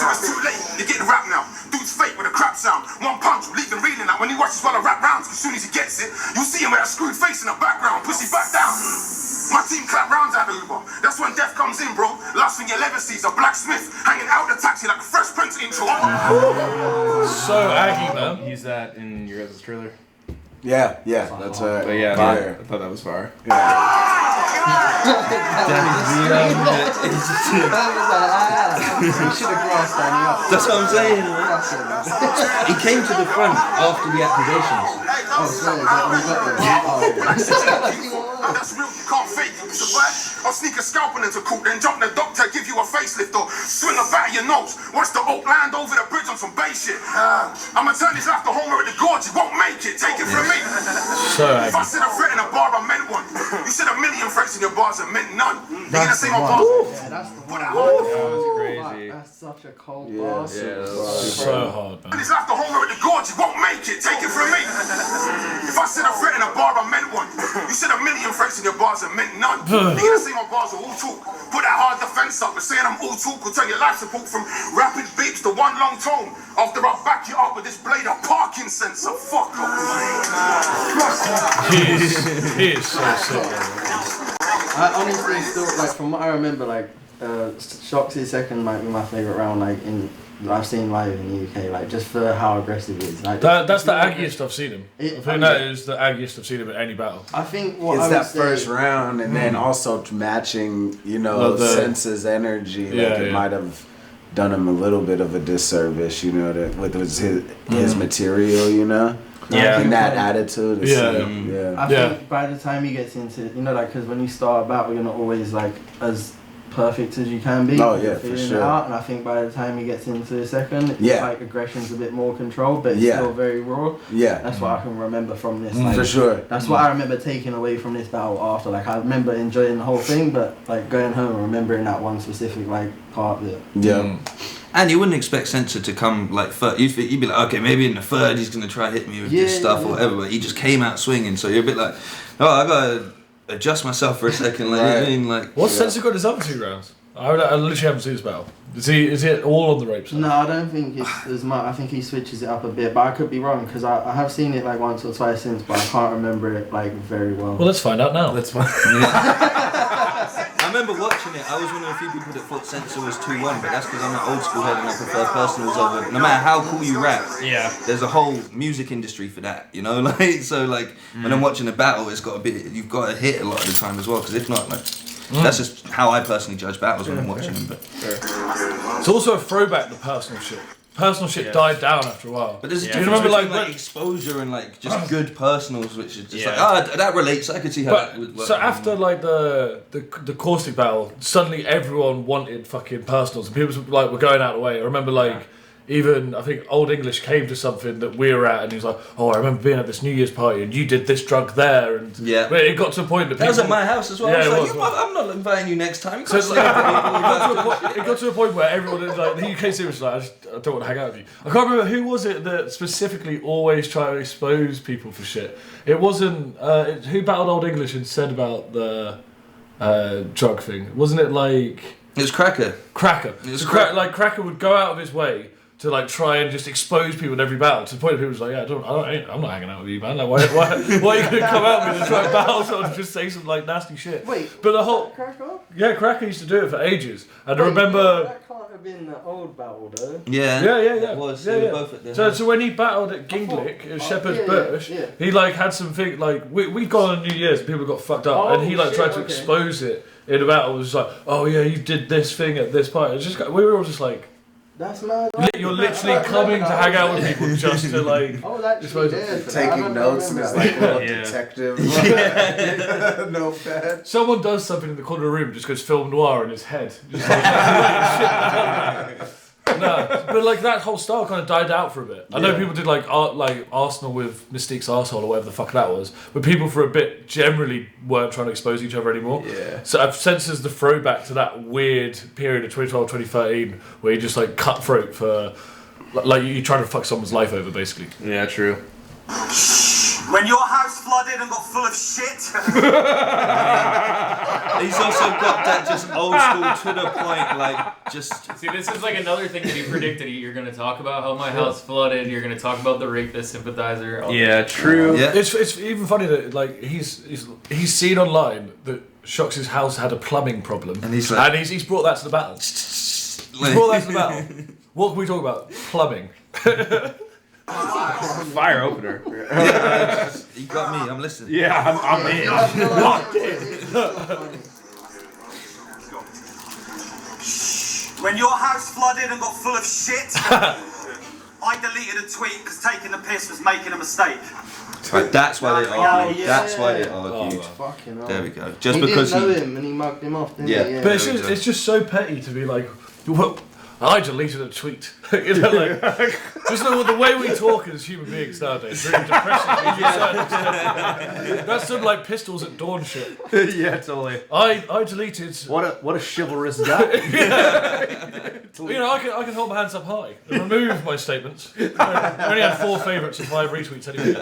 it's too late, you're getting rap now. Dude's fake with a crap sound. One punch will leave him reeling out when he watches while I rap rounds. As soon as he gets it, you'll see him with a screwed face in the background. Pussy back down. My team clap rounds out the Uber. That's when death comes in, bro. Last thing you'll ever see is a blacksmith hanging out the taxi like a Fresh Prince intro. So aggy, man. Use that in your guys' trailer. Yeah, that's But fire. I thought that was fire. That's what I'm saying. He came to the front after the accusations. That's real, you can't fake it. Survive? I'll sneak a scalpel into court, then jump the doctor, give you a facelift, or swing a bat at your nose. Watch the oak land over the bridge on some base shit. I'ma turn this life to Homer at the gorge, you won't make it. Take it from me. So if I said a threat in a bar, I meant one. You said a million threats in your bars, I meant none. You gonna say my bars? That's the one. That was crazy. That's such a cold bar. so hard, man. It's like the Homer at the gorge, you won't make it. Take it from me. If I said a threat in a bar, I meant one. You said a million threats in your bars, I meant none. You gonna say my bars are all talk? Put that hard defense up, but saying I'm all talk will turn your life support from rapid beeps to one long tone. After I back you up with this blade of parking sensor, fuck off. He is so sick. I honestly still, like, from what I remember, like, Shocks' second might be my favourite round, like, I've seen live in the UK, like, just for how aggressive he is. Like, That's the aggiest I've seen him. I think that is the aggiest I've seen him in any battle. I think what it's I would that first round, and then also matching, Sense's energy. It might have done him a little bit of a disservice, with his material, and that attitude. I think by the time he gets into, because when you start a battle, you're not always like as perfect as you can be. Oh yeah, for sure. And I think by the time he gets into the second, it's like aggression's a bit more controlled, but it's still very raw. Yeah, that's what I can remember from this. Like, for sure. That's what I remember taking away from this battle after. Like, I remember enjoying the whole thing, but like going home and remembering that one specific like part of it. Yeah. And you wouldn't expect Sensor to come like third. You'd be like, okay, maybe in the third he's gonna try hit me with this stuff or whatever. But he just came out swinging, so you're a bit like, oh, I gotta adjust myself for a second. Like, What's Sensor got his other 2 rounds? I literally haven't seen this battle. Is it all on the rape side? No, I don't think it's as much. I think he switches it up a bit, but I could be wrong because I have seen it like once or twice since, but I can't remember it like very well. Well, let's find out now. That's fine. I remember watching it. I was one of the few people that thought censor was 2-1, but that's because I'm an old school head and I prefer personals over. No matter how cool you rap, there's a whole music industry for that, you know. Like so, like when I'm watching a battle, it's got to be you've got to hit a lot of the time as well, because if not, like. That's just how I personally judge battles when I'm watching them. But it's also a throwback to personal shit. Personal shit died down after a while. But there's a difference between like exposure and like just good personals, which is just like that relates. I could see how that would work. So after like the caustic battle, suddenly everyone wanted fucking personals, and people like were going out of the way. I remember like. Even, I think, Old English came to something that we were at, and he was like, "Oh, I remember being at this New Year's party, and you did this drug there." And but it got to a point that that was at my house as well. Yeah, I was like, I'm not inviting you next time. So it got to a point where everyone was like, the UK scene was like, I don't want to hang out with you. I can't remember who was it that specifically always tried to expose people for shit. It wasn't who battled Old English and said about the drug thing. Wasn't it like it was Cracker? Cracker. Like Cracker would go out of his way to like try and just expose people in every battle to the point that people was like, I'm not hanging out with you, man. Like, why are you gonna come out with me to try and battle someone and just say some like nasty shit? Wait, but the whole Cracker? Cracker used to do it for ages, and I remember that can't have been the old battle though. Yeah. It was. Yeah, They yeah. were both at the So when he battled at Ginglick at Shepherd's Bush, he like had something like we'd gone on New Year's and people got fucked up, and he like tried to expose it in a battle. It was like, oh yeah, you did this thing at this party. It's just we were all just like. That's mad. You're literally coming to hang out with people just to like. Taking notes and it's like a little detective. Notepad. Someone does something in the corner of the room, just goes film noir in his head. Just like, no, but like that whole style kind of died out for a bit. I know people did like Arsenal with Mystique's arsehole or whatever the fuck that was, but people for a bit generally weren't trying to expose each other anymore. Yeah. So I've sensed as the throwback to that weird period of 2012, 2013 where you just like cutthroat for like you trying to fuck someone's life over basically. Yeah, true. When your house flooded and got full of shit. He's also got that just old school to the point, like just. See, this is like another thing that he predicted. You're gonna talk about how my house flooded. You're gonna talk about the rapist sympathizer. Yeah, true. Yeah. It's even funny that like he's seen online that Shox' house had a plumbing problem, and he's like, he's brought that to the battle. He's brought that to the battle. What can we talk about? Plumbing. Fire opener. You got me. I'm listening. Yeah, I'm in. Locked in. When your house flooded and got full of shit, I deleted a tweet because taking the piss was making a mistake. Right, that's why they argued. Yeah. That's why they argued. Fucking hell. There we go. Just he because didn't know him and he mugged him off, didn't he? Yeah. But it's just so petty to be like, well, I deleted a tweet. You know, like, just the way we talk as human beings nowadays really depresses me to a certain extent. That's some like pistols at dawn shit. Yeah, totally. I deleted. What a chivalrous guy. You know, I can hold my hands up high and remove my statements. I only had 4 favourites and 5 retweets anyway.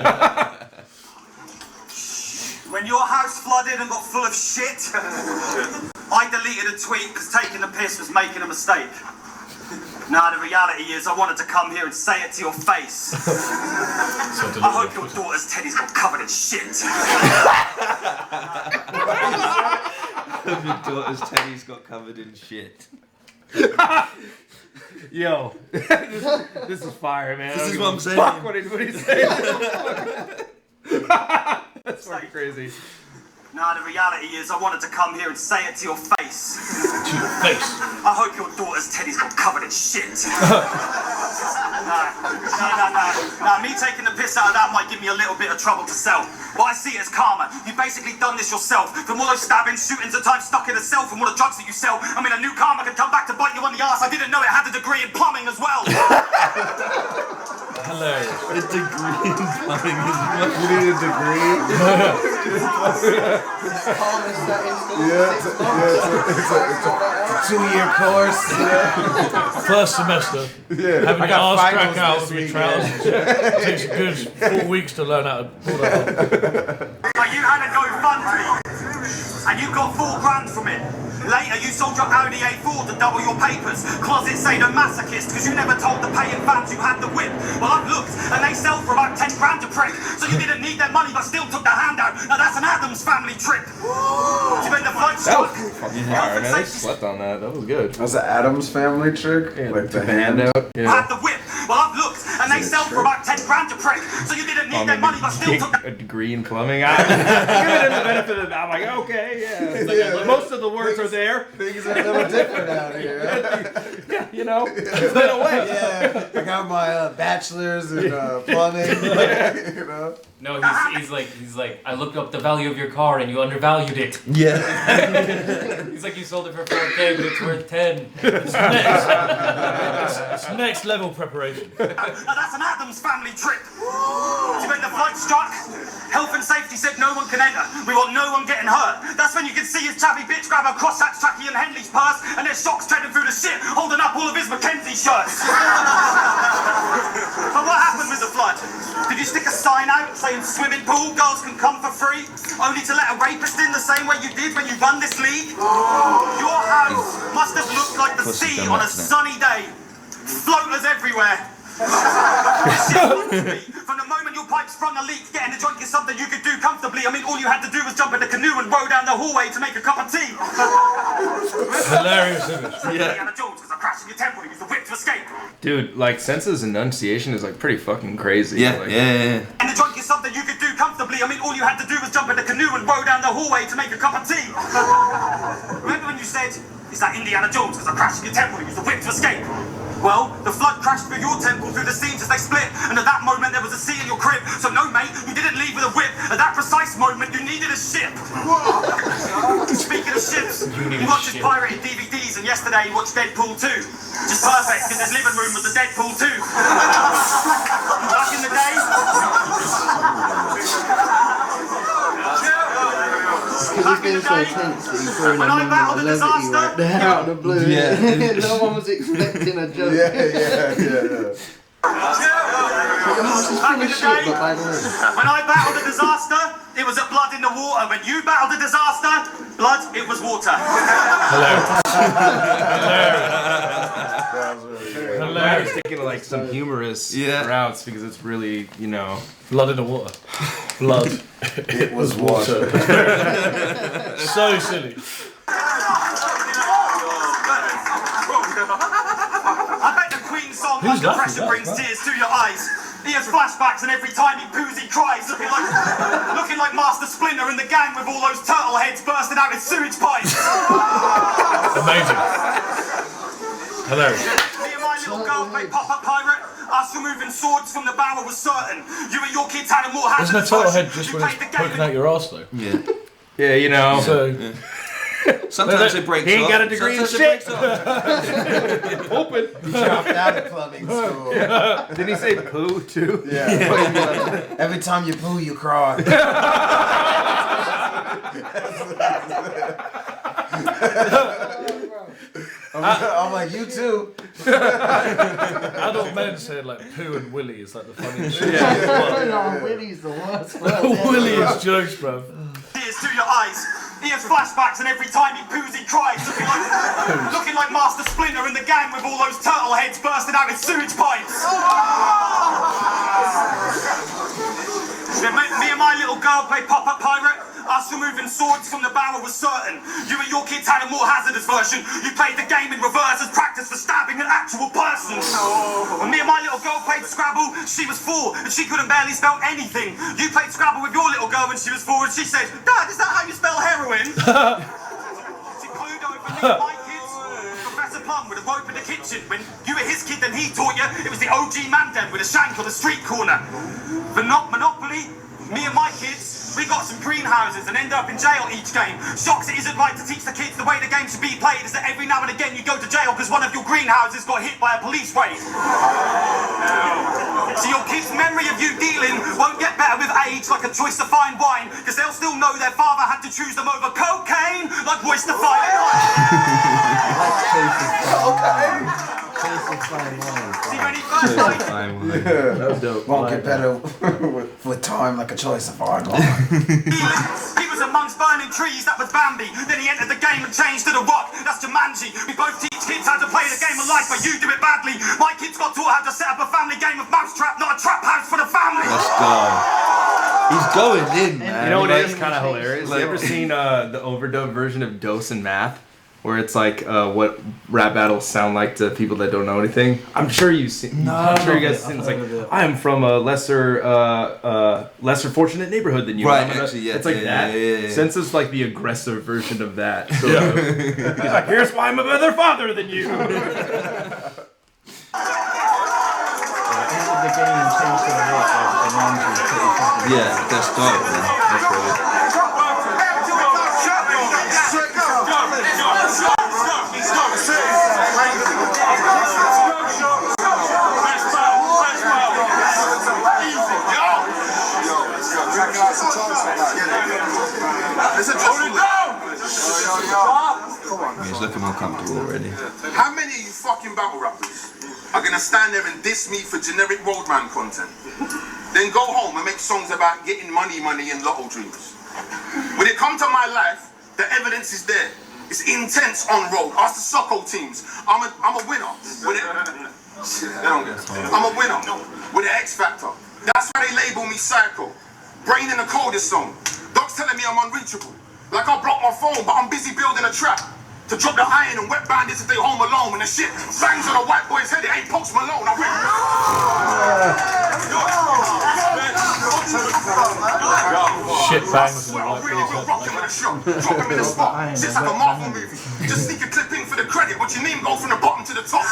When your house flooded and got full of shit, I deleted a tweet because taking the piss was making a mistake. Now the reality is I wanted to come here and say it to your face. I hope your daughter's teddy's got covered in shit. your daughter's teddy's got covered in shit. Yo, this is fire, man. This is what I'm saying. Fuck what he's saying. That's fucking crazy. Now the reality is I wanted to come here and say it to your face. To your face. I hope your daughter's teddy's got covered in shit. No, me taking the piss out of that might give me a little bit of trouble to sell. But I see it as karma. You basically done this yourself. From all those stabbings, shootings, and time stuck in a cell, from all the drugs that you sell. I mean, a new karma can come back to bite you on the ass. I didn't know it had a degree in plumbing as well. Hilarious. A degree in plumbing is what You need a degree? It's a 2-year course. First semester. Having your arse crack out of your trousers. It takes a good 4 weeks to learn how to pull that on. But you had a GoFundMe, and you got $4 grand from it. Later, you sold your Audi A4 to double your papers. Closet say the masochist, because you never told the paying fans you had the whip. Well, I've looked, and they sell for about 10 grand a prick. So you didn't need their money, but still took the handout. Now that's an Addams family trip. So when the flood struck, fucking fire, man. I slept on that. That was good. That was an Addams family trick? Yeah, like the handout. You had the whip. Well, I've looked, and they sell for about 10 grand a prick. So you didn't need their money, but still took a degree in plumbing. I'm giving it the benefit of the doubt. I'm like, okay, yeah. Most of the words are there. Things are a little different out here. Yeah, you know, it's been a way. Yeah, I got my bachelor's in plumbing. You know. No, he's like, I looked up the value of your car and you undervalued it. Yeah. He's like, you sold it for 4K, but it's worth 10. It's next level preparation. Now that's an Addams family trip. So when the flood struck, health and safety said no one can enter. We want no one getting hurt. That's when you can see his chubby bitch grab her crosshatch Jackie and Henley's purse, and there's shocks treading through the shit, holding up all of his Mackenzie shirts. But what happened with the flood? Did you stick a sign out saying swimming pool, girls can come for free, only to let a rapist in the same way you did when you run this league? Your house must have looked like the sea on a sunny day. Floaters everywhere. From the moment your pipe sprung a leak, getting a joint is something you could do comfortably. I mean, all you had to do was jump in the canoe and row down the hallway to make a cup of tea. Hilarious image. Indiana Jones was a crash in your temple. He used the whip to escape. Dude, like Sensa's enunciation is like pretty fucking crazy. Yeah, like, yeah. And the joint is something you could do comfortably. I mean, all you had to do was jump in the canoe and row down the hallway to make a cup of tea. Remember when you said, it's like Indiana Jones was a crash in your temple. He used the whip to escape. Well, the flood crashed through your temple through the seams as they split, and at that moment there was a sea in your crib. So no, mate, you didn't leave with a whip. At that precise moment, you needed a ship. Speaking of ships, you watched his pirated DVDs, and yesterday you watched Deadpool 2. Just perfect, because his living room was a Deadpool 2. Back in the day... Because he's been so tense that he's throwing a moment of levity right there out of the blue. Yeah. No one was expecting a joke. Back in the day, when I battled a disaster, it was at blood in the water. When you battled a disaster, blood, it was water. Hilarious. Taking like some humorous routes because it's really, you know, blood in the water. Blood. It was water. So silly. I bet the Queen song Under Pressure brings tears to your eyes. He has flashbacks, and every time he poos, he cries, looking like Master Splinter in the gang with all those turtle heads bursting out his sewage pipes. Amazing. Hilarious. Me and my little girl played pop-up pirate. Us removing swords from the barrel was certain. You and your kids had a more hazardous Isn't a turtle head version. just You when played it's the game poking out your arse though? Yeah. yeah, you know. So, Sometimes it breaks off. He ain't got a degree in Sometimes shit. open. He dropped out of plumbing school. Did he say poo too? Yeah. Every time you poo, you cry. I'm like, you too. Adult men said like poo and willy is like the funniest shit. No, Willie's the worst. Willy is jokes, bro. Tears to your eyes. He has flashbacks, and every time he poos, he cries, looking like Master Splinter in the gang with all those turtle heads bursting out his sewage pipes. Me and my little girl played pop-up pirate. Us removing swords from the barrel was certain. You and your kids had a more hazardous version. You played the game in reverse as practice for stabbing an actual person. When me and my little girl played Scrabble, she was 4 and she couldn't barely spell anything. You played Scrabble with your little girl when she was 4 and she said, "Dad, is that how you spell heroin?" She clued over me and my kids. Professor Plum with a rope in the kitchen. When you were his kid, then he taught you. It was the OG man den with a shank on the street corner. But not Monopoly. Me and my kids, we got some greenhouses and end up in jail each game. Shocks it isn't right to teach the kids the way the game should be played is that every now and again you go to jail because one of your greenhouses got hit by a police raid. So your kids' memory of you dealing won't get better with age like a choice to fine wine because they'll still know their father had to choose them over cocaine like Royce the Fire. See when he first That was dope. Won't get better with time like a choice of hard line. he was amongst burning climbing trees, that was Bambi. Then he entered the game and changed to The Rock, that's Jumanji. We both teach kids how to play the game of life, but you do it badly. My kids got taught how to set up a family game of mousetrap, not a trap house for the family. Let's go. He's going in, man. You know what is kind of hilarious? You ever seen the overdub version of Dose and Math? Where it's like what rap battles sound like to people that don't know anything. I'm sure you've seen. No, I'm sure you guys have seen. It's like I am from a lesser fortunate neighborhood than you. Right, actually, yeah. It's like that. Yeah. Since it's like the aggressive version of that. So he's like, here's why I'm a better father than you. The game changed to The Rock, yeah, that's dope, man. That's really. He's looking more comfortable already. How many of you fucking battle rappers are gonna stand there and diss me for generic roadman content? Then go home and make songs about getting money and lotto dreams. When it comes to my life, the evidence is there. It's intense on road. Ask the Socko teams. I'm a winner. I'm a winner with an X Factor. That's why they label me psycho. Brain in the coldest zone. Dogs telling me I'm unreachable. Like I blocked my phone, but I'm busy building a trap. To drop the iron and wet bandits if they home alone. When the shit bangs on a white boy's head, it ain't Post Malone. I went. Shit bangs. Rock him in the shop. Drop him in the spot. Shit's like a Marvel movie. Just sneak a clip in for the credit. What's your name? Go from the bottom to the top.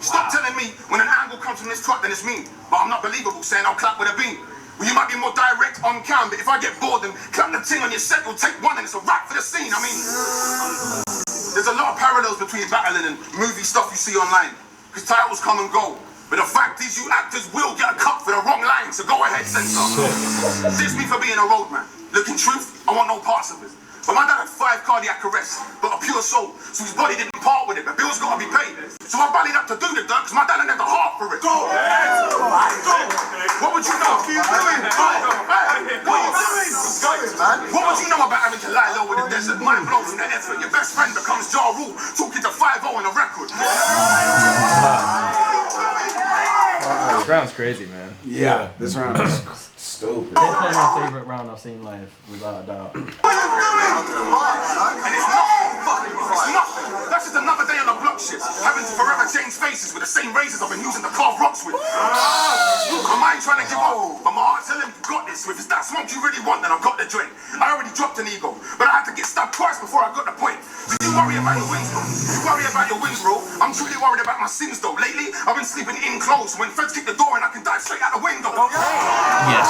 Stop telling me when an angle comes from this truck, then it's me. But I'm not believable saying I'll clap with a beam. Well, you might be more direct on cam, but if I get bored and clap the ting on your set, you'll take one and it's a wrap for the scene. I mean, there's a lot of parallels between battling and movie stuff you see online. Because titles come and go. But the fact is, you actors will get a cut for the wrong line, so go ahead, censor. Diss me for being a roadman. Look, in truth, I want no parts of it. But my dad had 5 cardiac arrests, but a pure soul, so his body didn't part with it, but bills gotta be paid. So I ballied up to do the dirt, because my dad didn't have the heart for it. Go! What would you know? What are you doing? What would you know about having to lie low in the desert? Mind blown from the effort. Your best friend becomes Ja Rule, talking to 5-0 on a record. This round's crazy, man. Yeah, this round is stupid. Definitely my favorite round I've seen live, without a doubt. And it's nothing. That's just another day on the block shit. Having to forever change faces with the same razors I've been using to carve rocks with. I mind trying to give up, but my heart telling me you got this. If it's that smoke you really want, then I've got the joint. I already dropped an ego, but I had to get stabbed twice before I got the point. So you worry about your wins, bro. You worry about your wins, bro. I'm truly worried about my sins, though. Lately, I've been sleeping in close. When feds kick the door and I can dive straight out the window. Yes.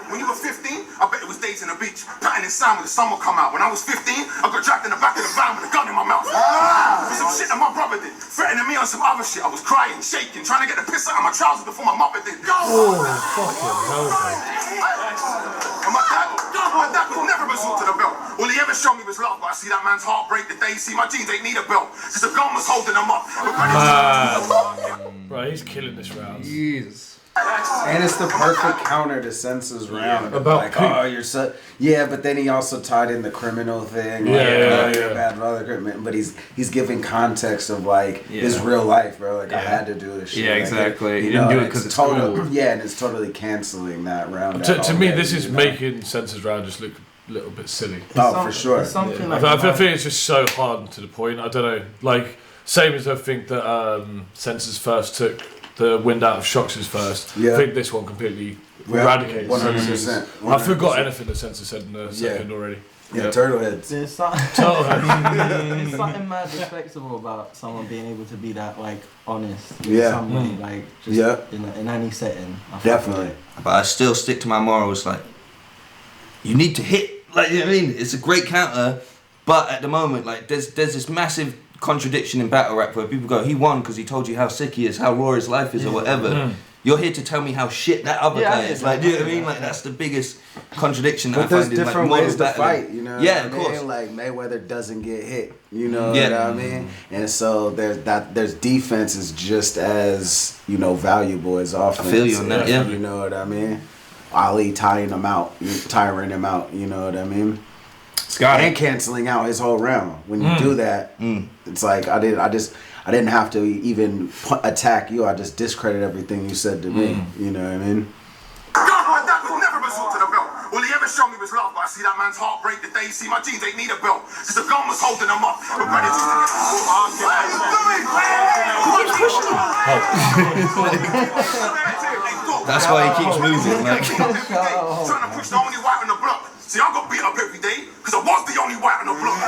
When you were 15, I bet it was days in the beach, patting in sand when the sun would come out. When I was 15, I got dragged in the back of the van with a gun in my mouth. For some shit that my brother did, threatening me on some other shit. I was crying, shaking, trying to get the piss out of my trousers before my mother did. Oh, fucking hell. And my dad would never resort to the belt. All he ever showed me was love, but I see that man's heart break the day he see my jeans ain't need a belt. Cause the gun was holding them up. Right, he's killing this round. Jesus. And it's the perfect counter to Sensa's round. About like, oh, you're so... Yeah, but then he also tied in the criminal thing. Yeah, like, you're a bad brother, criminal. But he's giving context of, like, his real life, bro. Like, I had to do this shit. Yeah, like, exactly. He didn't do it because it's totally cool. Yeah, and it's totally cancelling that round. To me, this is making Sensa's round just look a little bit silly. Oh, for sure. Something I think it's just so hard and to the point. I don't know. Like, same as I think that Sensa's first took the wind out of Shocks' first. Yeah. I think this one completely eradicates. 100%. I forgot anything that Sensa said in the second already. Yeah, turtle heads. There's something mad respectable about someone being able to be that, like, honest with somebody, like, just in any setting. Definitely. But I still stick to my morals, like, you need to hit, like, you know what I mean? It's a great counter, but at the moment, like, there's this massive contradiction in battle rap where people go, he won because he told you how sick he is, how raw his life is, or whatever. you're here to tell me how shit that other guy is. Like, do you know what I mean? Like, that's the biggest contradiction that I find in like different ways to fight, you know? Yeah, of course. Like Mayweather doesn't get hit, you know what I mean? And so there's defense is just as, you know, valuable as offense. I feel you on that, yeah. You know what I mean? Ali tiring him out, you know what I mean? Scott and canceling out his whole round. When you do that, it's like I didn't have to even attack you. I just discredit everything you said to me. You know what I mean? God, my dad would never resort to the belt. All he ever showed me was love, but I see that man's heart break the day he see my jeans ain't need a belt. Cause the gun was holding him up. But when it used to get... That's why he keeps moving. Like. Trying to push the only white on the block. See, I got beat up every day because I was the only white on the block.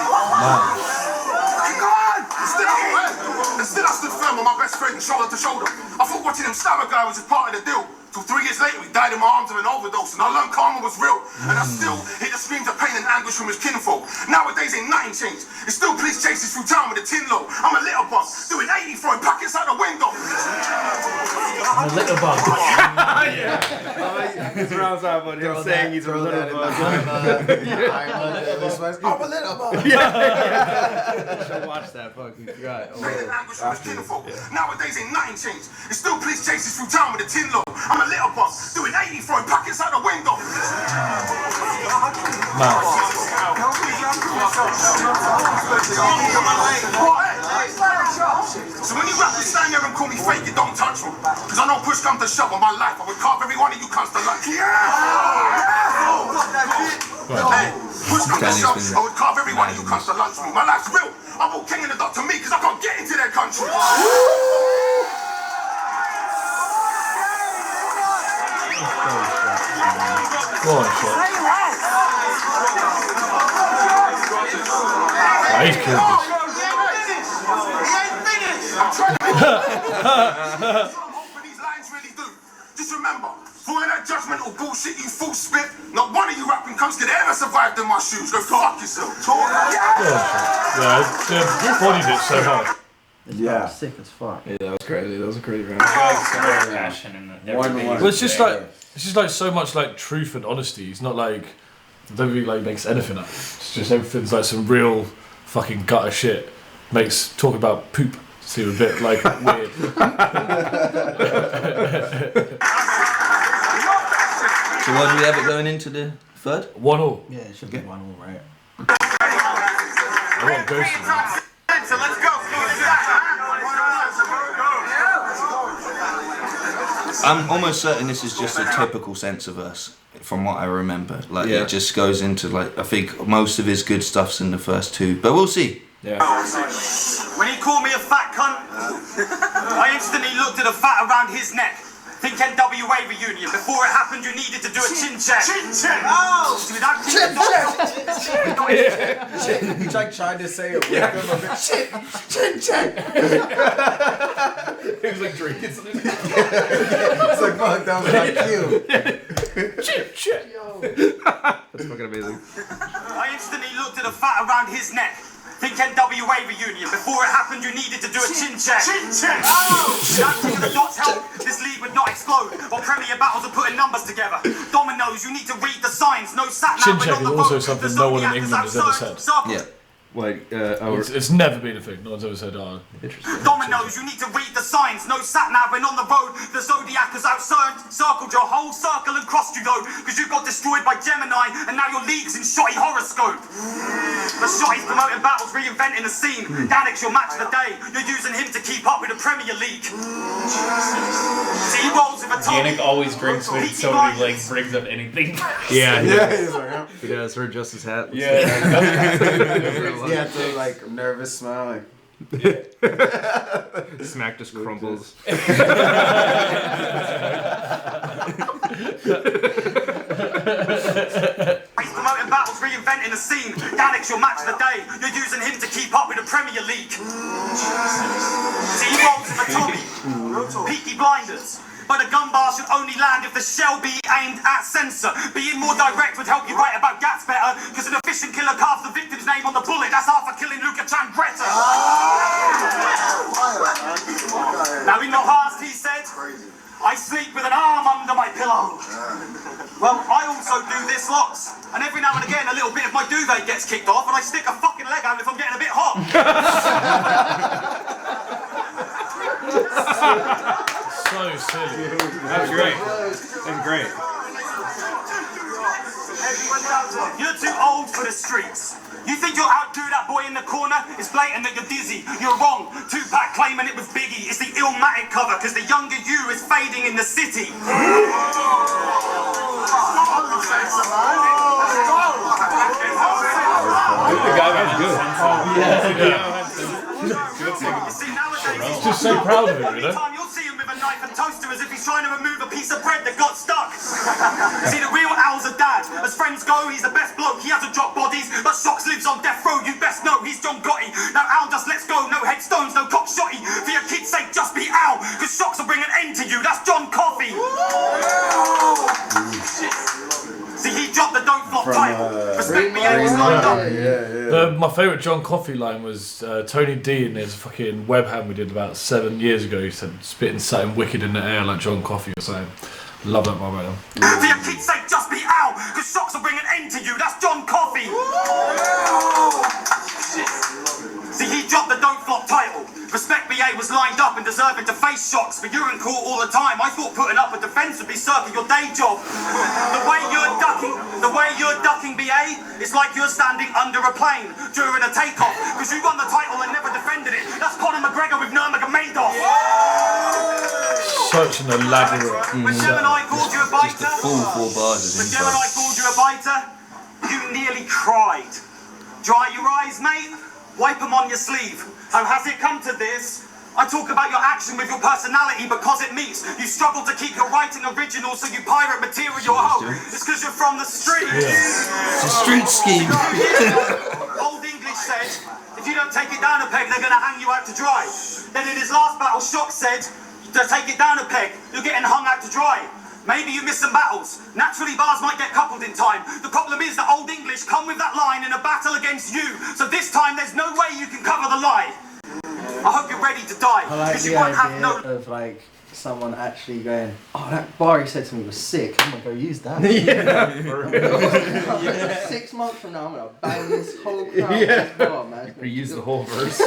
And still I stood firm with my best friend shoulder to shoulder. I thought watching him stab a guy was just part of the deal. Till 3 years later, he died in my arms of an overdose. And I learned karma was real. And I still hear the screams of pain and anguish from his kinfolk. Nowadays ain't nothing changed. It's still police chases through town with a tin low. I'm a little bum, doing 80 throwing packets out the window. I'm a little bum. It's rounds out, but him saying he's a little bum. I'm a little bum. Should watch that. Fuck, you forgot. Nowadays ain't nothing changed. It's still police chases through town with a tin low. I'm a little bum, doing 80 throwing packets out the window. So when you rappers stand there and call me fake, you don't touch me. Cause I know push come to shove on my life. I would carve every one of you cunts to lunch. Hey, push come to shove, I would carve every one of you cunts to lunch me. My life's real. I brought king in the dot to me cause I can't get into their country. Go on, shit. He's killed this. Just remember, for all that judgmental bullshit you full spit, not one of you rapping cunts could ever survive in my shoes. Go fuck yourself. Yeah, the bodied it so hard. Yeah. Sick as fuck. Yeah, that was crazy. That was a crazy round. Passion in everything. Well, it's just like so much like truth and honesty. It's not like nobody like makes anything up. It's just everything's like some real fucking gutter shit. Makes talk about poop seem a bit like weird. So why do we have it going into the third? 1-1. Yeah, it should be 1-1, right? I want Ghost. So let's go. I'm almost certain this is just a typical sense of us, from what I remember. Like it just goes into like I think most of his good stuff's in the first two, but we'll see. Yeah. When he called me a fat cunt, I instantly looked at the fat around his neck. Think NWA reunion. Before it happened, you needed to do a chin check. Chin check! Oh! Chin check! He like tried to say it. Chin check! He was like drinking something. It's like, fuck, that was like cute. Chin check! That's fucking amazing. I instantly looked at the fat around his neck. Think NWA reunion. Before it happened, you needed to do a chin check. Chin check! Oh! Without kicking the dots help, this league would not explode. While Premier battles are putting numbers together. Dominoes, you need to read the signs. No sat Chin check is also something no one in England has ever said. Yeah. Like, it's never been a thing. No one's ever said, oh. Interesting. Dominoes, you need to read the signs. No sat nav when on the road. The Zodiac has circled your whole circle and crossed you though. Because you got destroyed by Gemini and now your league's in shotty horoscope. The shotty's promoting battles, reinventing the scene. Gannick's your match of the day. You're using him to keep up with the Premier League. See, he rolls with a Tommy. Yannick always drinks when somebody like brings up anything. Yeah. He's like, Yeah, it's for Justice Hat. Yeah. he had to like nervous smile. Smack just crumbles. He's promoting battles, reinventing the scene. Gannick's your match of the day. You're using him to keep up with the Premier League. See, he rolls with a Tommy. Peaky Blinders. But a gun bar should only land if the shell be aimed at sensor. Being more direct would help you write about Gats better. Because an efficient killer carves the victim's name on the bullet. That's half a killing Luca Changretta. Now in the past he said, I sleep with an arm under my pillow. Well, I also do this lots. And every now and again, a little bit of my duvet gets kicked off and I stick a fucking leg out if I'm getting a bit hot. So silly. That was great. That was great. You're too old for the streets. You think you'll outdo that boy in the corner? It's blatant that you're dizzy. You're wrong. Tupac claiming it was Biggie. It's the ILLMAC cover, because the younger you is fading in the city. The guy was good. He's just so proud of it, you know? You'll see him with a knife and toaster as if he's trying to remove a piece of bread that got stuck. See, the real Al's a dad. As friends go, he's the best bloke. He hasn't dropped bodies, but Shocks lives on death row. You best know he's John Gotti. Now Al just lets go. No headstones, no cock shotty. For your kids' sake, just be Al, because Shocks will bring an end to you. That's John Coffey. See, he dropped the Don't Flop title. Respect me, and he's lined up. My favourite John Coffey line was Tony D in his fucking webham we did about 7 years ago. He said, spitting something wicked in the air like John Coffey or something. Love that moment. For your kids' sake, just be Al, because Shocks will bring an end to you. That's John Coffey. See, he dropped the Don't Flop title. Respect BA was lined up and deserving to face Shocks, but you're in court all the time. I thought putting up a defence would be circling your day job. The way you're ducking BA, it's like you're standing under a plane during a takeoff, because you won the title and never defended it. That's Conor McGregor with Nurmagomedov. Such an elaborate. When Gemini called you a biter, Just the full 4 bars. when Gemini called you a biter, you nearly cried. Dry your eyes, mate. Wipe them on your sleeve. How has it come to this? I talk about your action with your personality because it meets. You struggle to keep your writing original, so you pirate material. Oh, it's because you're from the street. It's a street scheme. Old English said, if you don't take it down a peg, they're going to hang you out to dry. Then in his last battle, Shock said, to take it down a peg, you're getting hung out to dry. Maybe you missed some battles. Naturally, bars might get coupled in time. The problem is that Old English come with that line in a battle against you. So this time, there's no way you can cover the lie. I hope you're ready to die. I like Because the you won't have idea no... of like someone actually going, oh, that bar he said to me was sick. I'm gonna go use that. 6 months from now, I'm gonna bang this whole crowd with this bar, man. Reuse the whole verse.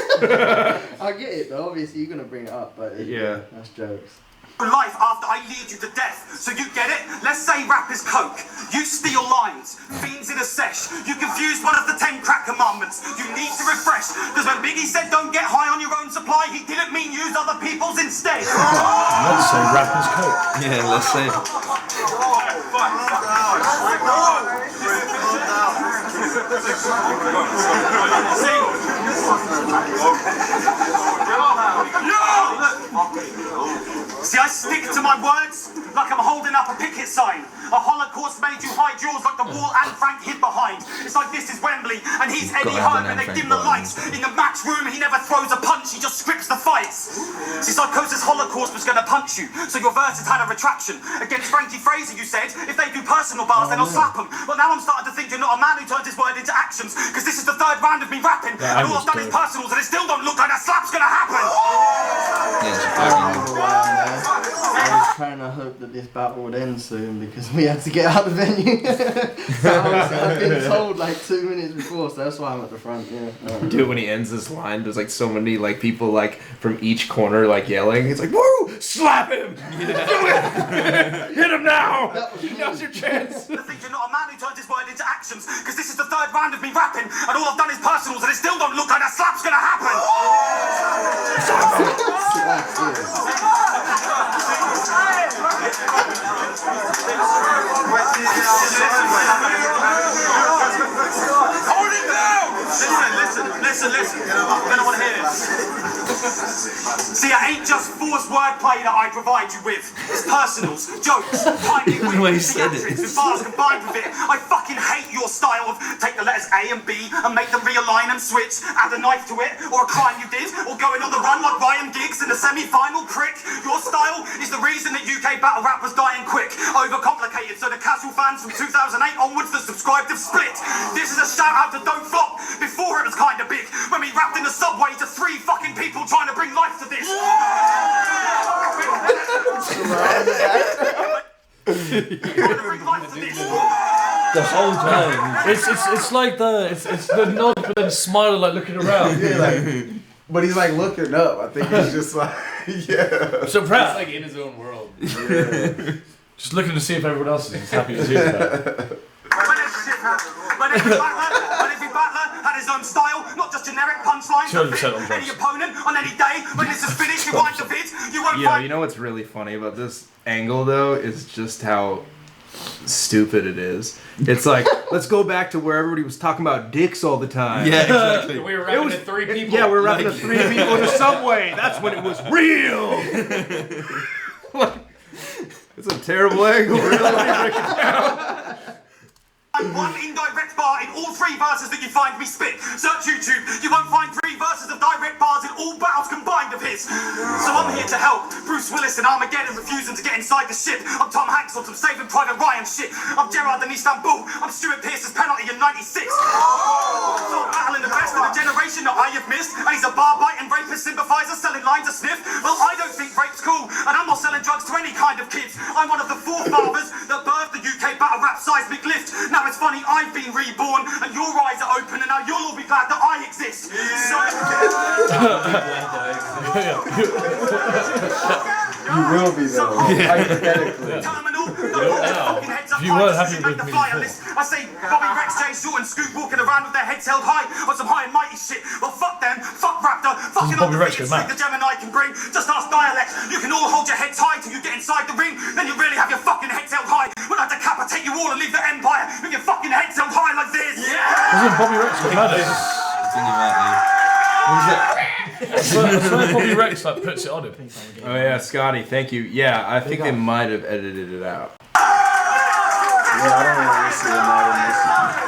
I get it, though. Obviously, you're gonna bring it up, but that's jokes. Life after I lead you to death. So you get it? Let's say rap is coke. You steal lines. Fiends in a sesh. You confused one of the 10 crack commandments. You need to refresh. Because when Biggie said don't get high on your own supply, he didn't mean use other people's instead. Let's say rappers coke. Yeah, let's say it. See, I stick to my words like I'm holding up a picket sign. A Holocaust made you hide yours like the wall and Frank hid behind. It's like this is Wembley and he's Eddie Hearn and they dim the lights. In the match room, he never throws a punch, he just scripts the fights. See, Psychosis Holocaust was going to punch you, so your verses had a retraction. Against Frankie Fraser, you said, if they do personal bars, then I'll slap them. But now I'm starting to think you're not a man who turns his word into actions, because this is the 3rd round of me rapping, and all I've done is personals, and it still don't look like that slap's going to happen. I was trying to hope that this battle would end soon because we had to get out of the venue. I've been told like 2 minutes before, so that's why I'm at the front. Dude, when he ends this line, there's like so many like people like from each corner like yelling. It's like, woo! Slap him! Do it! Hit him now! Now's your chance. I think you're not a man who turns his word into actions, because this is the 3rd round of me rapping, and all I've done is personals, and it still don't look like that slap's gonna happen. Hold it down! Listen. You're gonna want to hear this. See, it ain't just forced wordplay that I provide you with. It's personals, jokes, timely wit, theatrics, with bars combined with it. I fucking hate your style of take the letters A and B and make them realign and switch, add a knife to it, or a crime you did, or going on the run like Ryan Giggs in the semi-final crick. Your style is the reason that UK battle rap was dying quick. Overcomplicated, so the casual fans from 2008 onwards that subscribed have split. This is a shout out to Don't Flop. Before it was kinda big, when we rapped in the subway to 3 fucking people trying to bring life to this. around the The whole time. It's like it's the nod but then smiling like looking around. Yeah, like, but he's like looking up. I think he's just like, yeah. So proud. He's like in his own world. Yeah. Just looking to see if everyone else is as happy as he is about it. When every battler had his own style, not just generic punchlines. 200% on Any opponent on any day, when this is finished, you wind the vid, you won't Yo, find. you know what's really funny about this angle though is just how stupid it is. It's like, let's go back to where everybody was talking about dicks all the time. Yeah, exactly. We were rapping to 3 people. Yeah, we were rapping to 3 people in a subway. That's when it was real. It's a terrible angle, really. Break it down. One indirect bar in all 3 verses that you find me spit. Search YouTube, you won't find 3 verses of direct bars in all battles combined of his. So I'm here to help Bruce Willis and Armageddon refusing to get inside the ship. I'm Tom Hanks on some Saving Private Ryan shit. I'm Gerard in Istanbul. I'm Stuart Pearce's penalty in '96. So I'm battling the best of the generation that I have missed. And he's a bar-biting rapist sympathiser selling lines of sniff. Well, I don't think rape's cool, and I'm not selling drugs to any kind of kids. I'm one of the forefathers that birthed the UK battle rap seismic lift. Now it's funny, I've been reborn, and your eyes are open, and now you'll all be glad that I exist. You will be though. Hypothetically. Terminal. If you weren't happy with me I say Bobby Rex, Jay Short, and Scoop walking around with their heads held high on some high and mighty shit. Well, fuck them, fuck Raptor, fucking Bobby Rex undefeated go mad? streak the Gemini can bring. Just ask dialect. You can all hold your heads high till you get inside the ring. Then you really have your fucking heads held high. When I decapitate you all and leave the empire with your fucking heads held high like this. Wasn't Bobby Rex go mad? I swear Bobby Rex like puts it on him. Oh yeah, Scotty, thank you. Yeah, I think they might have edited it out. Yeah, I don't want to see it.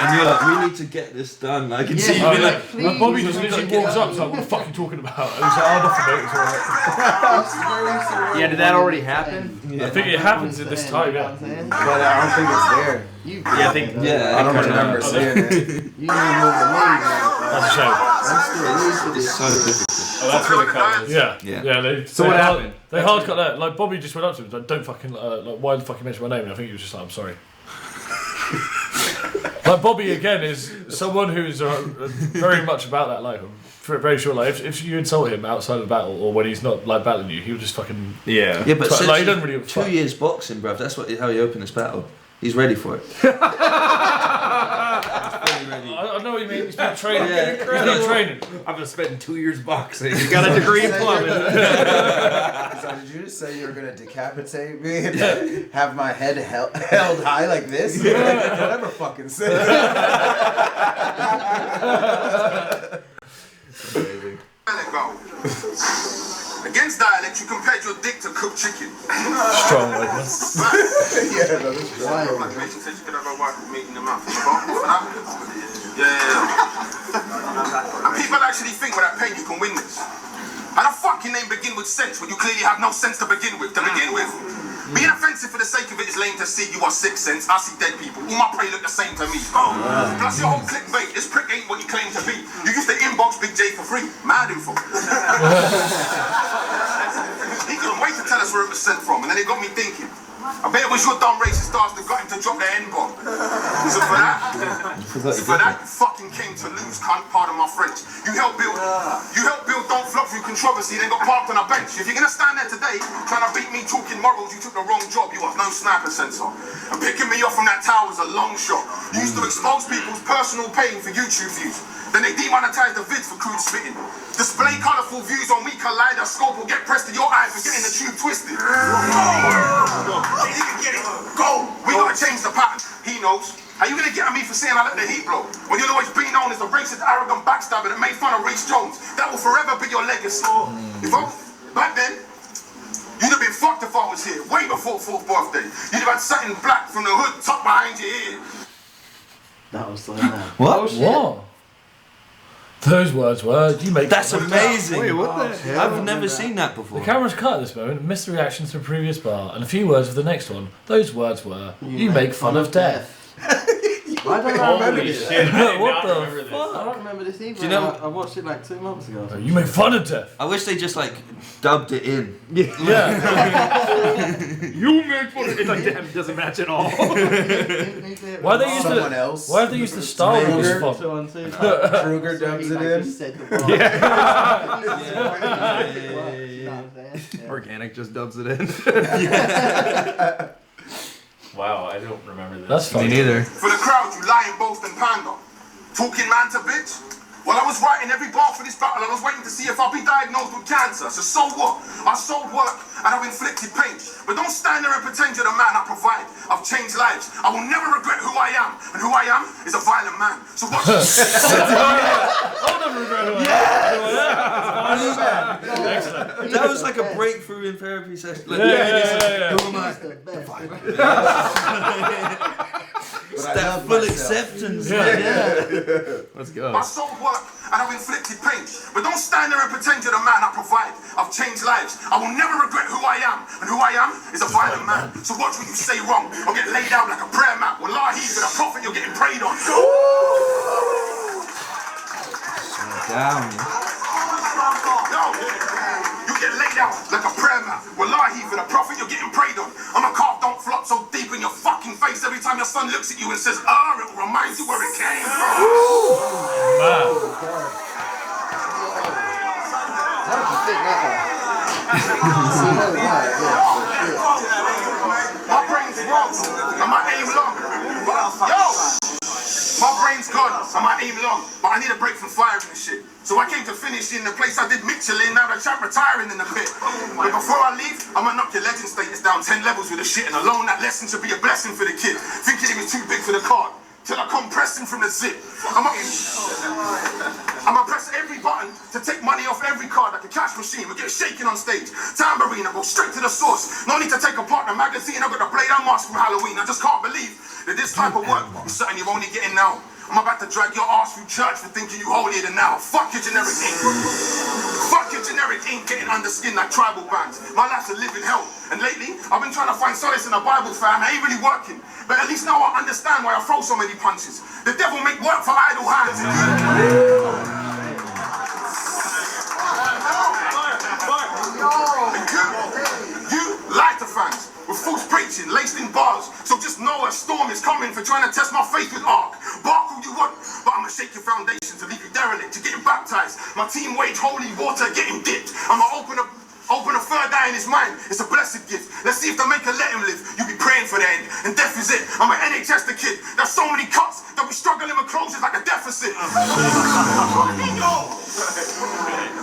And you're like, we need to get this done. I can see you be like, And Bobby just literally walks up, it's like, what the fuck are you talking about? And he's like, oh, nothing, mate, it's alright. Yeah, did that already happen? I think it happens at this time, yeah. But I don't think it's there. Yeah, I think. yeah, I don't remember seeing it. You didn't move the leg. That's a shame. it's so difficult. Oh, that's really cool. Yeah. So what happened? They hard cut that. Like Bobby just went up to him, like, don't fucking, like, why the fuck you mention my name? And I think he was just like, I'm sorry. Like Bobby again is someone who's very much about that life. I'm very sure, like, if you insult him outside of battle or when he's not like battling you, he'll just fucking Yeah. Yeah, but like, he doesn't really 2 years boxing, bruv. That's how he opened this battle. He's ready for it. I know what you mean. He's been training. Yeah. He's been training. I've been spending 2 years boxing. You got a degree in plumbing. So did you just say you were gonna decapitate me and have my head held high like this? Don't ever fucking say that. Amazing. Against dialect, you compared your dick to cooked chicken. Strong, like that. Yeah, that was Like Mason said, you could have a wife with meat in the mouth. Yeah. And people actually think without pain you can win this. How the fucking name begin with sense when you clearly have no sense to begin with? Being offensive for the sake of it is lame to see. You are 6 cents. I see dead people. All my prey look the same to me. Plus your whole clickbait. This prick ain't what you claim to be. You used to inbox Big J for free. Mad info. He couldn't wait to tell us where it was sent from, and then it got me thinking. I bet it was your dumb racist stars that got him to drop the N-bomb. So for that, you fucking came to lose, cunt. Pardon my French. You helped build Don't Flop through controversy, then got parked on a bench. If you're gonna stand there today trying to beat me talking morals, you took the wrong job. You have no sniper sensor. And picking me off from that tower was a long shot. You used to expose people's personal pain for YouTube views. Then they demonetized the vids for crude spitting. Display colourful views on weak kaleidoscope will get pressed to your eyes for getting the tube twisted. He didn't get it. Go! We gotta change the pattern. He knows. How you gonna get at me for saying I let the heat blow? When you'll always be known as the racist, arrogant backstabber that made fun of Reece Jones. That will forever be your legacy. If I was back then, you'd have been fucked if I was here. Way before 4th birthday. You'd have had something black from the hood tucked behind your ear. That was so mad. What? What? Those words were, you make... That's amazing. Wait, what the hell? I've never seen that before. The camera's cut at this moment, missed the reactions to the previous bar, and a few words of the next one. Those words were, you make fun of death. Why I don't remember Holy this. shit! I did What not the remember this. I don't remember this either. Do you know- I watched it like 2 months ago. You made fun of death. I wish they just like dubbed it in. Yeah. You make fun of it. Like, damn, it doesn't match at all. Why they used Someone to? else. Why have they used the Star Wars Kruger. font? Kruger dubs it in. Organic just dubs it in. Wow, I don't remember this. That's funny. Me neither. For the crowd, you lying, boast, and pander. Talking man to bitch. While I was writing every bar for this battle, I was waiting to see if I'd be diagnosed with cancer. So what? I sold work and I've inflicted pain. But don't stand there and pretend you're the man I provide. I've changed lives. I will never regret who I am. And who I am is a violent man. So watch this. I'll never regret who I am. Excellent. That was like a breakthrough in therapy session. Like, Yeah. Who am I? It's that full acceptance. Let's go. I sold work and I've inflicted pain. But don't stand there and pretend you're the man I provide. I've changed lives. I will never regret who I am. And who I am is a violent man. So watch what you say wrong. I'll get laid out like a prayer mat. Wallahi, for the prophet you're getting prayed on. Down. No, you get laid out like a prayer mat. Wallahi, for the prophet you're getting prayed on. I'm a calf, don't flop so deep in your fucking face every time your son looks at you and says, it will remind you where it came from. My brain's wrong and my aim long. Yo! My brain's gone and my aim long, but I need a break from firing and shit. So I came to finish in the place I did Michelin, now the chap retiring in a bit. But before I leave, I'ma knock your legend status down 10 levels with the shit, and alone that lesson should be a blessing for the kid. Thinking he was too big for the card, till I come pressing from the zip. I'ma press every button to take money off every card like a cash machine. We get shaking on stage, tambourine, I go straight to the source. No need to take apart the magazine, I got the blade and mask from Halloween. I just can't believe that this type of work is something you're only getting now. I'm about to drag your ass through church for thinking you holier than now. Fuck your generic ink. Fuck your generic ink getting under skin like tribal bands. My life's a living hell. And lately, I've been trying to find solace in the Bible, fam. It ain't really working. But at least now I understand why I throw so many punches. The devil make work for idle hands. You lie to fans with false preaching, laced in bars. So just know a storm is coming for trying to test my faith with arc. Bark all you want, but I'ma shake your foundation to leave you derelict. You're getting baptized. My team wage holy water, getting dipped. I'ma open a third eye in his mind. It's a blessed gift. Let's see if the maker let him live. You be praying for the end, and death is it. I'm an NHS the kid. There's so many cuts that we struggling with closures like a deficit.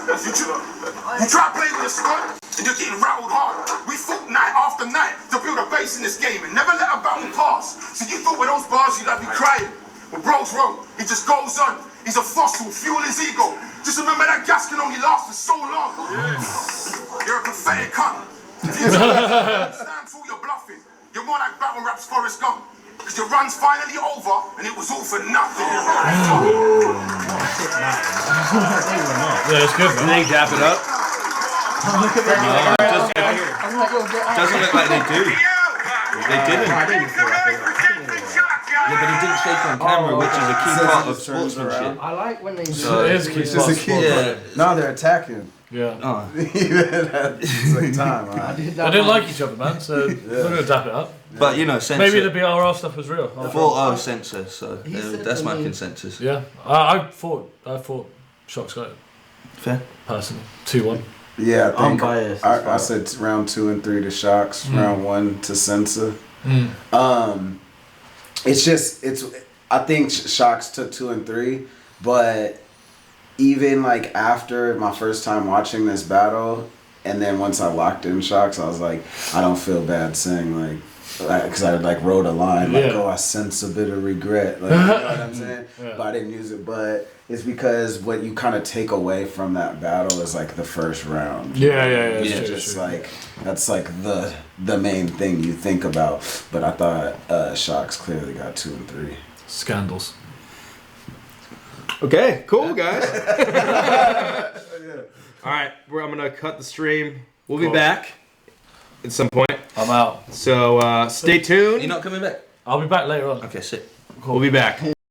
You try to play with a squad, and you're getting rattled hard. We fought night after night to build a base in this game and never let a battle pass. So you thought with those bars you'd have me crying. But bro's wrong. He just goes on. He's a fossil, fuel his ego. Just remember that gas can only last for so long. You're a pathetic cunt. If you stand for your bluffing, you're more like battle rap's Forrest Gump. Because your run's finally over and it was all for nothing. Yeah, it's good, man. They dap it up. Doesn't look like they do. They didn't. Yeah, but he didn't shake on camera, which is a key part of sportsmanship. I like when they do So It is key It's just a key. Yeah. No, they're attacking. Yeah. Oh. It's like time. Right? They didn't like each other, man, so we're going to dap it up. But you know, censor. Maybe the BRR stuff was real. 4-0 censor, so He said that's to my me- consensus. Yeah. I thought Shock's got it, Fair. personally. 2-1. Yeah, I I'm think biased. I said round 2 and 3 to Shocks, round 1 to Censor. I think Shocks took 2 and 3, but even like after my first time watching this battle, and then once I locked in Shocks, I was like, I don't feel bad saying like, because I like wrote a line like, oh, I sense a bit of regret, like, you know what I'm saying? But I didn't use it. But it's because what you kind of take away from that battle is like the first round. Yeah. It's just like that's like the main thing you think about. But I thought Shocks clearly got 2 and 3. Scandals. Okay, cool, guys. All right, I'm gonna cut the stream. We'll be back at some point. I'm out. So stay tuned. You're not coming back? I'll be back later on. Okay, sit. We'll be back.